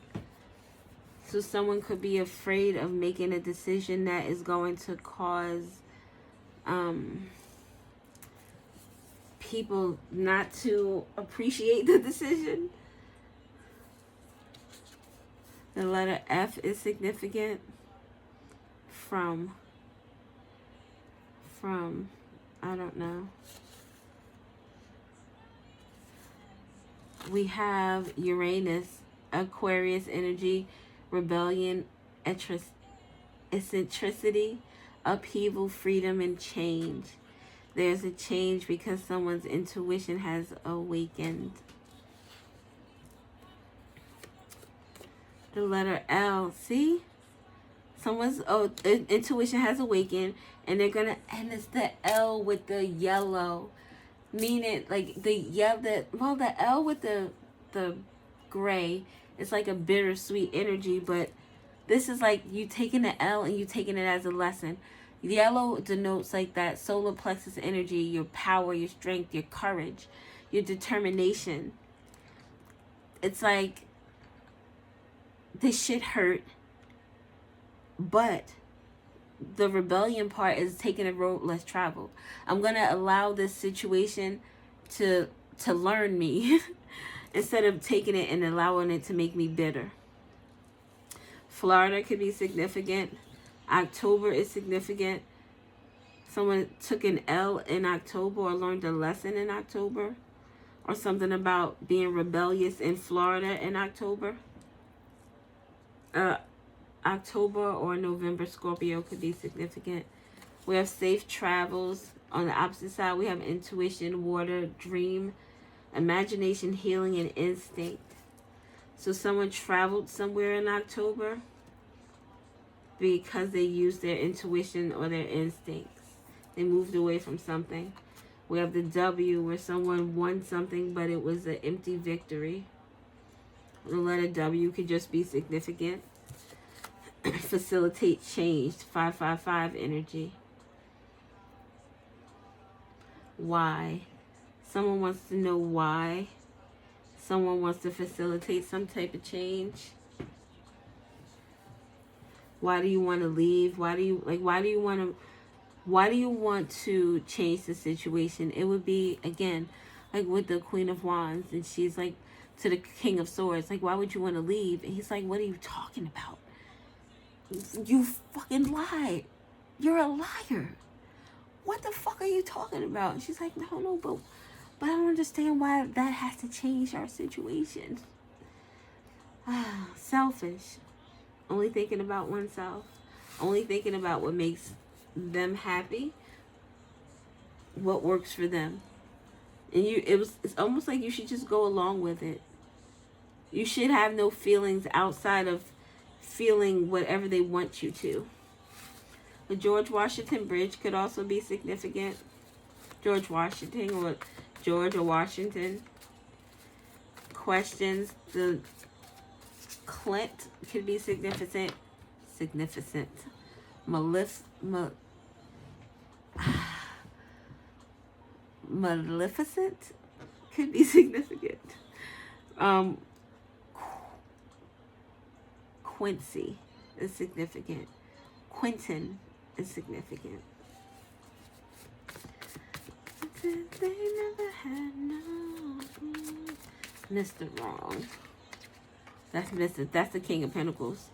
So someone could be afraid of making a decision that is going to cause people not to appreciate the decision. The letter F is significant. From, I don't know. We have Uranus, Aquarius energy, rebellion, eccentricity, upheaval, freedom, and change. There's a change because someone's intuition has awakened. The letter L, see? Someone's intuition has awakened, and they're gonna, and it's the L with the yellow, meaning like the L with the gray is like a bittersweet energy, but this is like you taking the L and you taking it as a lesson. Yellow denotes like that solar plexus energy, your power, your strength, your courage, your determination. It's like this shit hurt, but the rebellion part is taking a road less traveled. I'm gonna allow this situation to learn me instead of taking it and allowing it to make me bitter. Florida could be significant. October is significant. Someone took an L in October or learned a lesson in October, or something about being rebellious in Florida in October. October or November Scorpio could be significant. We have safe travels. On the opposite side, we have intuition, water, dream, imagination, healing, and instinct. So someone traveled somewhere in October because they used their intuition or their instincts. They moved away from something. We have the W, where someone won something, but it was an empty victory. The letter W could just be significant. Facilitate change. 555 energy. Why? Someone wants to know why. Someone wants to facilitate some type of change. Why do you want to leave? Why do you want to change the situation? It would be, again, like with the Queen of Wands, and she's like to the King of Swords, like, why would you want to leave? And he's like, what are you talking about? You fucking lied. You're a liar. What the fuck are you talking about? And she's like, no, but I don't understand why that has to change our situation. Selfish. Only thinking about oneself. Only thinking about what makes them happy. What works for them. And it's almost like you should just go along with it. You should have no feelings outside of feeling whatever they want you to. The George Washington Bridge could also be significant. George Washington or George or Washington. Questions. The Clint could be significant. Maleficent could be significant. Quincy is significant. Quentin is significant. They never had no. Mr. Wrong. That's Mr. That's the King of Pentacles.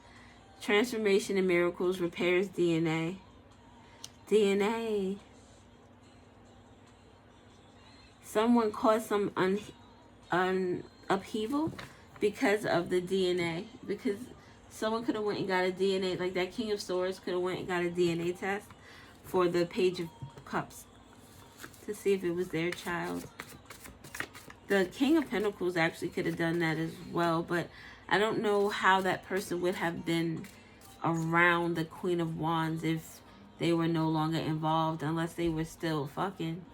Transformation and miracles, repairs DNA. DNA. Someone caused some upheaval because of the DNA. Because someone could have went and got a DNA, like that King of Swords could have went and got a DNA test for the Page of Cups to see if it was their child. The King of Pentacles actually could have done that as well, but I don't know how that person would have been around the Queen of Wands if they were no longer involved, unless they were still fucking,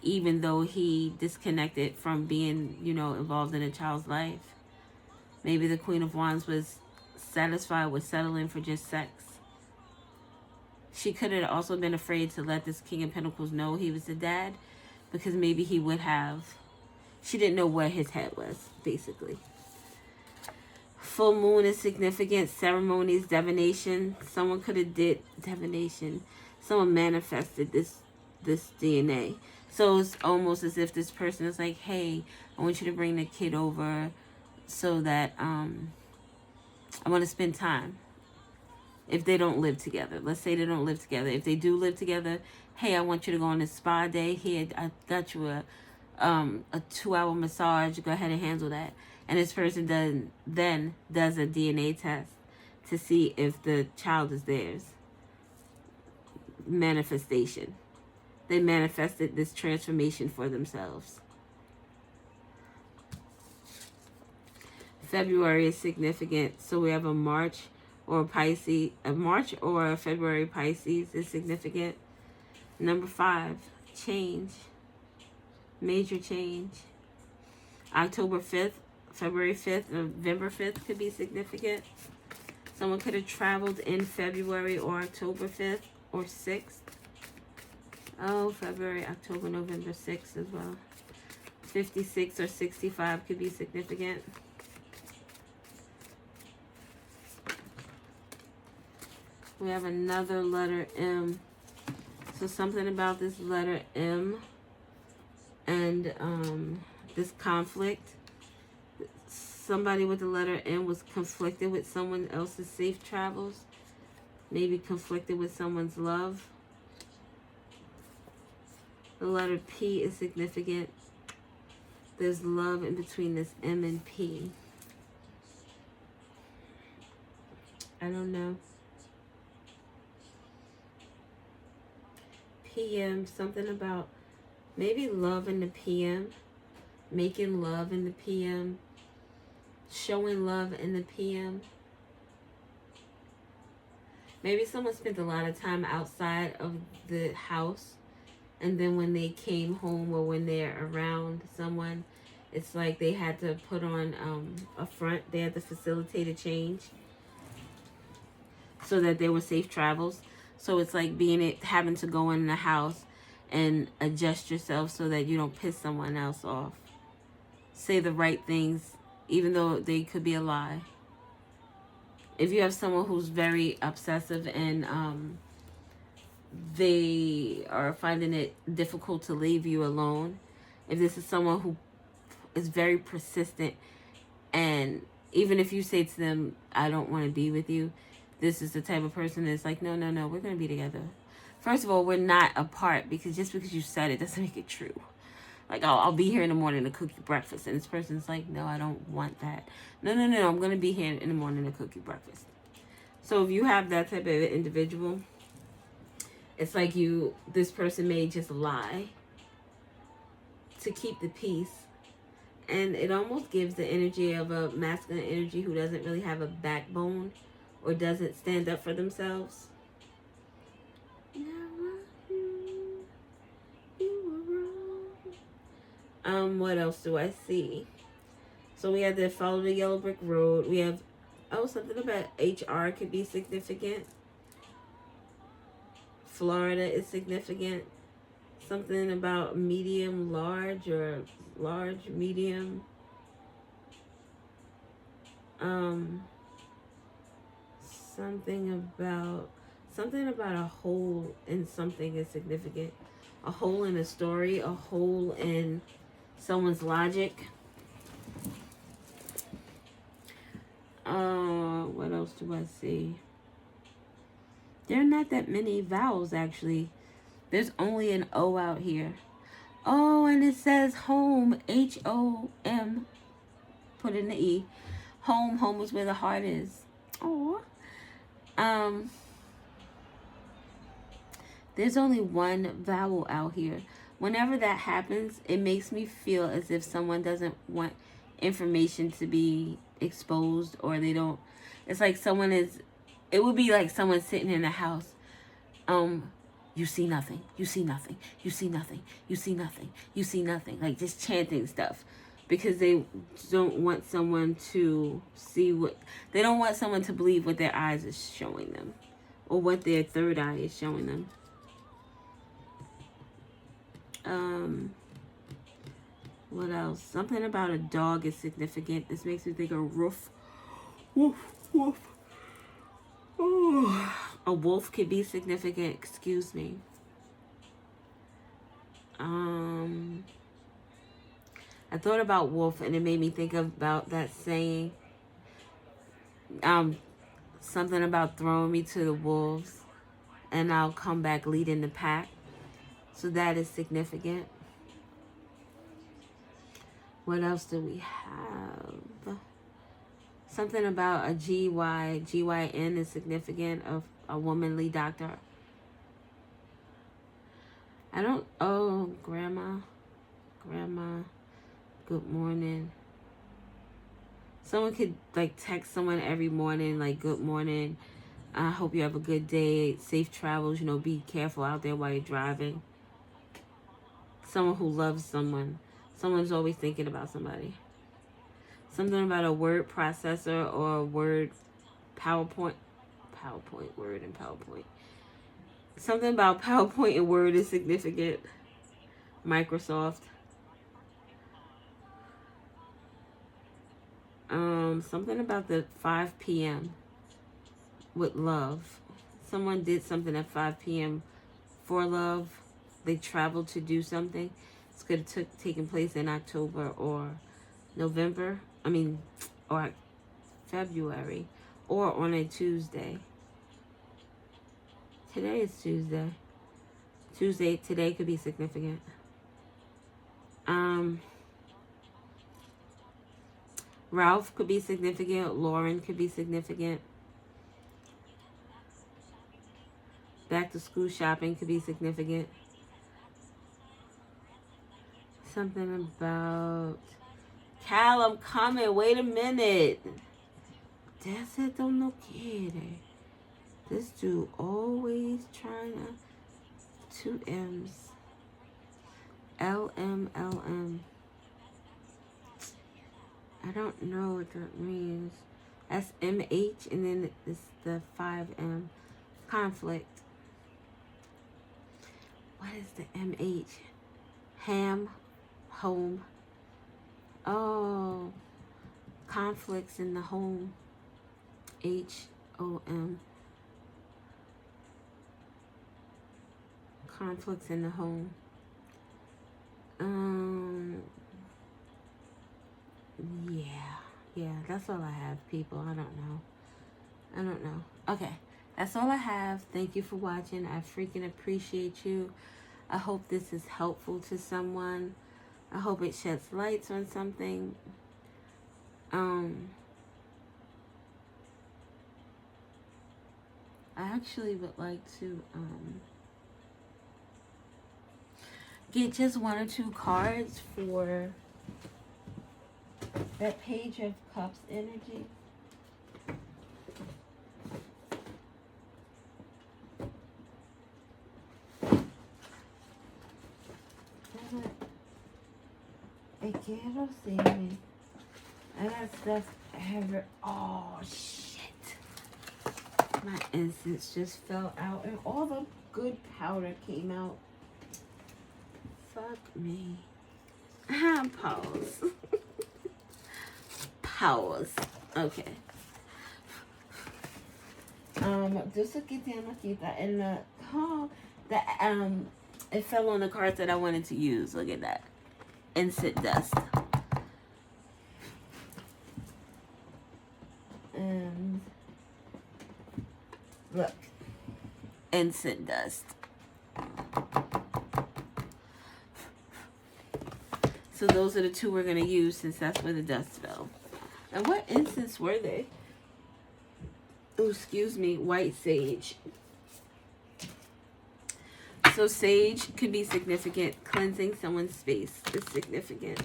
even though he disconnected from being, you know, involved in a child's life. Maybe the Queen of Wands was satisfied with settling for just sex. She could have also been afraid to let this King of Pentacles know he was the dad, because maybe he would have. She didn't know where his head was, basically. Full moon is significant. Ceremonies, divination. Someone could have did divination. Someone manifested this DNA. So it's almost as if this person is like, hey, I want you to bring the kid over so that I want to spend time. If they don't live together. Let's say they don't live together. If they do live together, hey, I want you to go on a spa day. Here, I got you a 2-hour massage. Go ahead and handle that. And this person then does a DNA test to see if the child is theirs. Manifestation. They manifested this transformation for themselves. February is significant. So we have a March or a Pisces. A March or a February Pisces is significant. Number 5, change. Major change. October 5th, February 5th, November 5th could be significant. Someone could have traveled in February or October 5th or 6th. Oh, February, October, November 6th as well. 56 or 65 could be significant. We have another letter M. So something about this letter M and this conflict. Somebody with the letter M was conflicted with someone else's safe travels. Maybe conflicted with someone's love. The letter P is significant. There's love in between this M and P. I don't know. PM, something about maybe love in the PM. Making love in the PM. Showing love in the PM. Maybe someone spent a lot of time outside of the house, and then when they came home or when they're around someone, it's like they had to put on a front. They had to facilitate a change so that there were safe travels. So it's like having to go in the house and adjust yourself so that you don't piss someone else off. Say the right things, even though they could be a lie. If you have someone who's very obsessive and they are finding it difficult to leave you alone, if this is someone who is very persistent, and even if you say to them, I don't want to be with you, this is the type of person that's like, no, we're going to be together. First of all, we're not apart, because just because you said it doesn't make it true. Like, I'll be here in the morning to cook you breakfast. And this person's like, no, I don't want that. No, I'm going to be here in the morning to cook you breakfast. So if you have that type of individual, it's like this person may just lie to keep the peace. And it almost gives the energy of a masculine energy who doesn't really have a backbone or doesn't stand up for themselves. What else do I see? So we have to follow the yellow brick road. We have, something about HR could be significant. Florida is significant. Something about medium, large, or large, medium. Something about a hole in something is significant. A hole in a story, a hole in someone's logic. What else do I see? There are not that many vowels, actually. There's only an O out here. Oh, and it says home, H-O-M. Put in the E. Home, home is where the heart is. Oh. There's only one vowel out here. Whenever that happens, it makes me feel as if someone doesn't want information to be exposed, or they don't. It's like someone is, it would be like someone sitting in a house. You see nothing, you see nothing, you see nothing, you see nothing, you see nothing. Like just chanting stuff. Because they don't want someone to see they don't want someone to believe what their eyes is showing them. Or what their third eye is showing them. What else? Something about a dog is significant. This makes me think of roof. Woof, woof. Ooh. A wolf could be significant. Excuse me. I thought about wolf and it made me think about that saying. Something about throwing me to the wolves and I'll come back leading the pack. So that is significant. What else do we have? Something about a GYN is significant, of a womanly doctor. Grandma, good morning. Someone could like text someone every morning, like, good morning. I hope you have a good day. Safe travels, be careful out there while you're driving. Someone who loves someone. Someone's always thinking about somebody. Something about a word processor or a word PowerPoint, Word and PowerPoint. Something about PowerPoint and Word is significant. Microsoft. Something about the 5 p.m. with love. Someone did something at 5 p.m. for love. They traveled to do something. It's could have taken place in October or November. Or February. Or on a Tuesday. Today is Tuesday. Today could be significant. Ralph could be significant. Lauren could be significant. Back to school shopping could be significant. Something about Cal, I'm coming. Wait a minute. That's it. Don't no quiere. This dude always trying to. 2 M's. LM. I don't know what that means. That's MH and then it's the 5M. Conflict. What is the MH? Ham. Home. Oh. Conflicts in the home. HOM. Conflicts in the home. Yeah, that's all I have, people. I don't know. Okay, that's all I have. Thank you for watching. I freaking appreciate you. I hope this is helpful to someone. I hope it sheds lights on something. I actually would like to get just 1 or 2 cards for that Page of Cups energy. I got stuff ever. Oh shit! My incense just fell out, and all the good powder came out. Fuck me. Pause. Pause. Okay. Just que tiene aquí and it fell on the cards that I wanted to use. Look at that. Incense dust. And look. Incense dust. So those are the two we're going to use since that's where the dust fell. And what incense were they? Oh, excuse me. White sage. So sage could be significant. Cleansing someone's space is significant.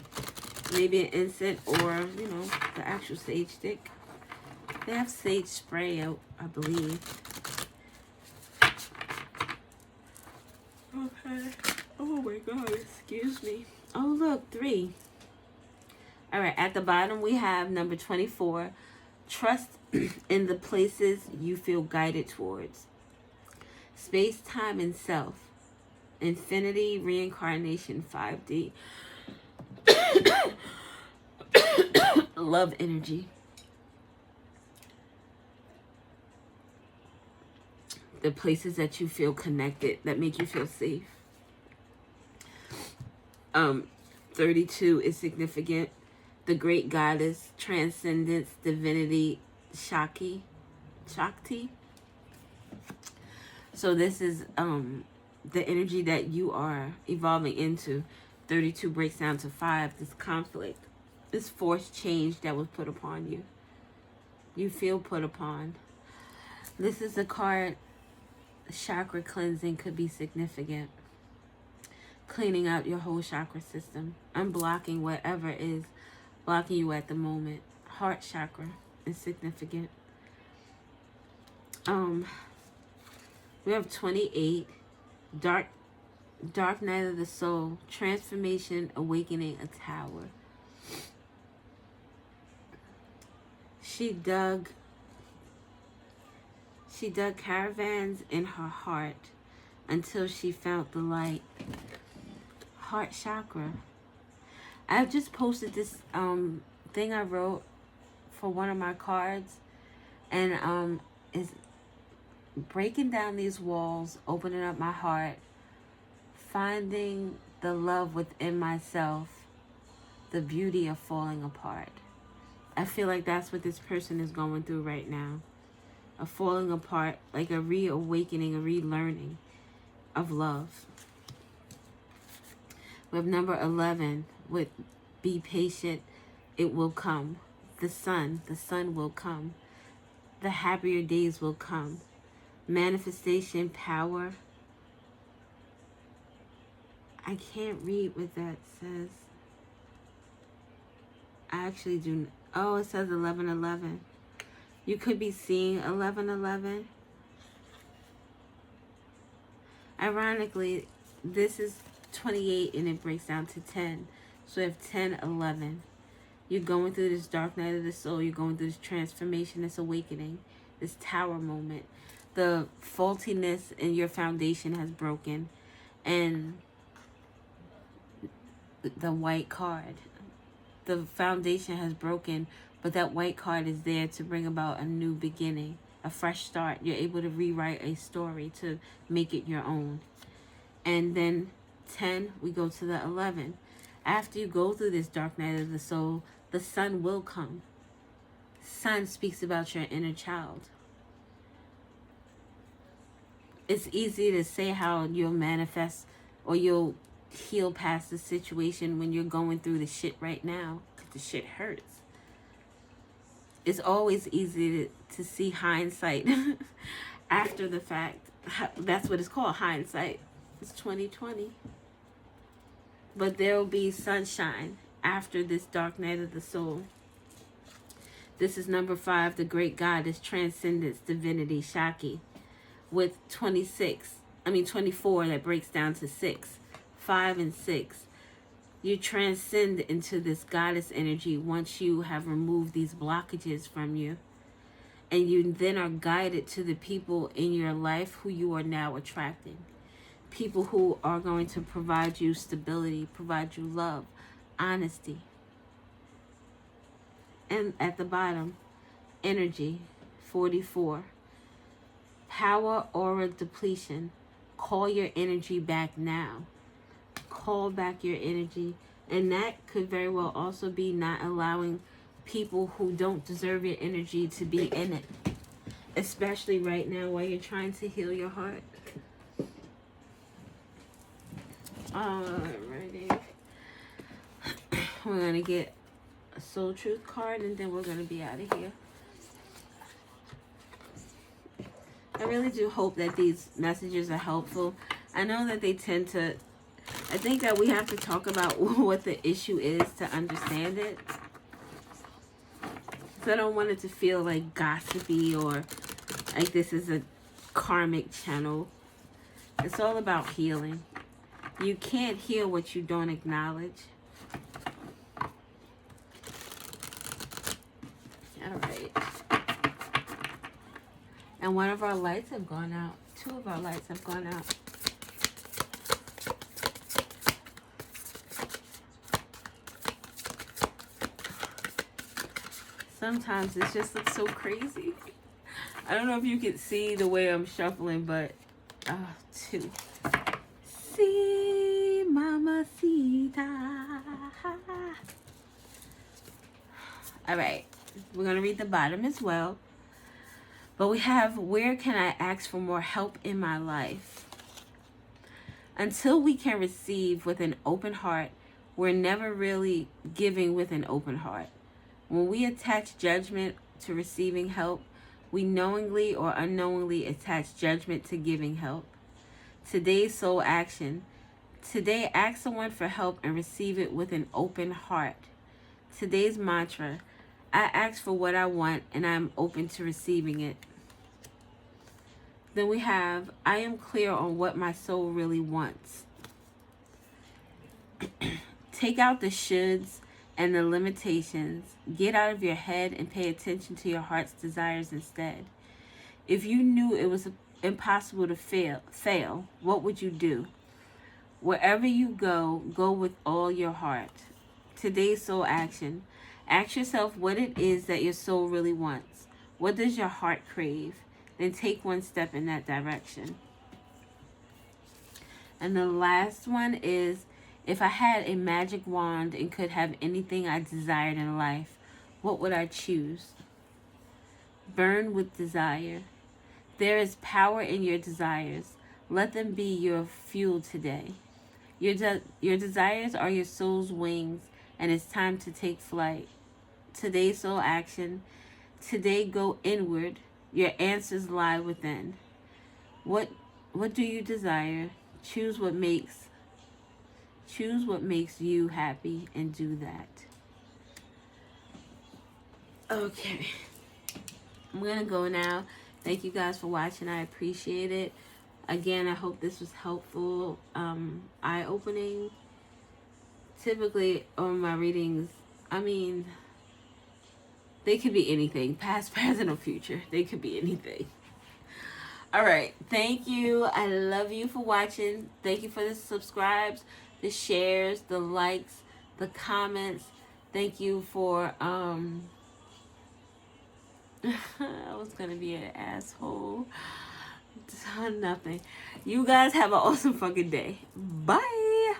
Maybe an incense or, you know, the actual sage stick. They have sage spray, I believe. Okay. Oh my God. Excuse me. Oh, look. 3. All right. At the bottom, we have number 24. Trust in the places you feel guided towards. Space, time, and self. Infinity, reincarnation, 5D. Love energy. The places that you feel connected, that make you feel safe. 32 is significant. The great goddess, transcendence, divinity, Shakti. So this is the energy that you are evolving into. 32 breaks down to 5. This conflict, this forced change that was put upon you. You feel put upon. This is a card. Chakra cleansing could be significant. Cleaning out your whole chakra system. Unblocking whatever is blocking you at the moment. Heart chakra is significant. We have 28. Dark night of the soul. Transformation, awakening, a tower. She dug caravans in her heart until she found the light. Heart chakra. I've just posted this thing I wrote for one of my cards, and is breaking down these walls, opening up my heart, finding the love within myself, the beauty of falling apart. I feel like that's what this person is going through right now. A falling apart, like a reawakening, a relearning of love. We have number 11 with be patient, it will come. The sun will come. The happier days will come. Manifestation, power. I can't read what that says. I actually do. Oh, it says 11:11. You could be seeing 11:11. Ironically, this is 28 and it breaks down to 10. So we have 10:11. You're going through this dark night of the soul. You're going through this transformation, this awakening, this tower moment. The faultiness in your foundation has broken. And the white card. The foundation has broken, but that white card is there to bring about a new beginning, a fresh start. You're able to rewrite a story to make it your own. And then 10, we go to the 11. After you go through this dark night of the soul, the sun will come. Sun speaks about your inner child. It's easy to say how you'll manifest or you'll heal past the situation when you're going through the shit right now, because the shit hurts. It's always easy to see hindsight after the fact. That's what it's called, hindsight. It's 2020. But there will be sunshine after this dark night of the soul. This is number 5, the great goddess, transcendence, divinity, Shakti, with 24, that breaks down to 6. 5 and 6. You transcend into this goddess energy once you have removed these blockages from you. And you then are guided to the people in your life who you are now attracting. people who are going to provide you stability, provide you love, honesty. And at the bottom, energy, 44. Power, aura, depletion. Call your energy back now. Call back your energy. And that could very well also be not allowing people who don't deserve your energy to be in it. Especially right now while you're trying to heal your heart. Alrighty. We're going to get a Soul Truth card and then we're going to be out of here. I really do hope that these messages are helpful. I know that they tend to... I think that we have to talk about what the issue is to understand it. So I don't want it to feel like gossipy or like this is a karmic channel. It's all about healing. You can't heal what you don't acknowledge. All right. And one of our lights have gone out. 2 of our lights have gone out. Sometimes it just looks so crazy. I don't know if you can see the way I'm shuffling, but 2. See, mamacita. All right, we're gonna read the bottom as well. But we have, where can I ask for more help in my life? Until we can receive with an open heart, we're never really giving with an open heart. When we attach judgment to receiving help, we knowingly or unknowingly attach judgment to giving help. Today's soul action. Today, ask someone for help and receive it with an open heart. Today's mantra. I ask for what I want and I'm open to receiving it. Then we have, I am clear on what my soul really wants. Take out the shoulds and the limitations. Get out of your head and pay attention to your heart's desires instead. If you knew it was impossible to fail, what would you do? Wherever you go, go with all your heart. Today's soul action. Ask yourself what it is that your soul really wants. What does your heart crave? Then take one step in that direction. And the last one is, if I had a magic wand and could have anything I desired in life, what would I choose? Burn with desire. There is power in your desires. Let them be your fuel today. Your desires are your soul's wings, and it's time to take flight. Today's soul action. Today go inward. Your answers lie within. What do you desire? Choose what makes you happy and do that. Okay. I'm going to go now. Thank you guys for watching. I appreciate it. Again, I hope this was helpful, eye-opening. Typically on my readings, I mean, they could be anything. Past, present, or future. They could be anything. All right. Thank you. I love you for watching. Thank you for the subscribes, the shares, the likes, the comments. Thank you for, I was going to be an asshole. Nothing. You guys have an awesome fucking day. Bye.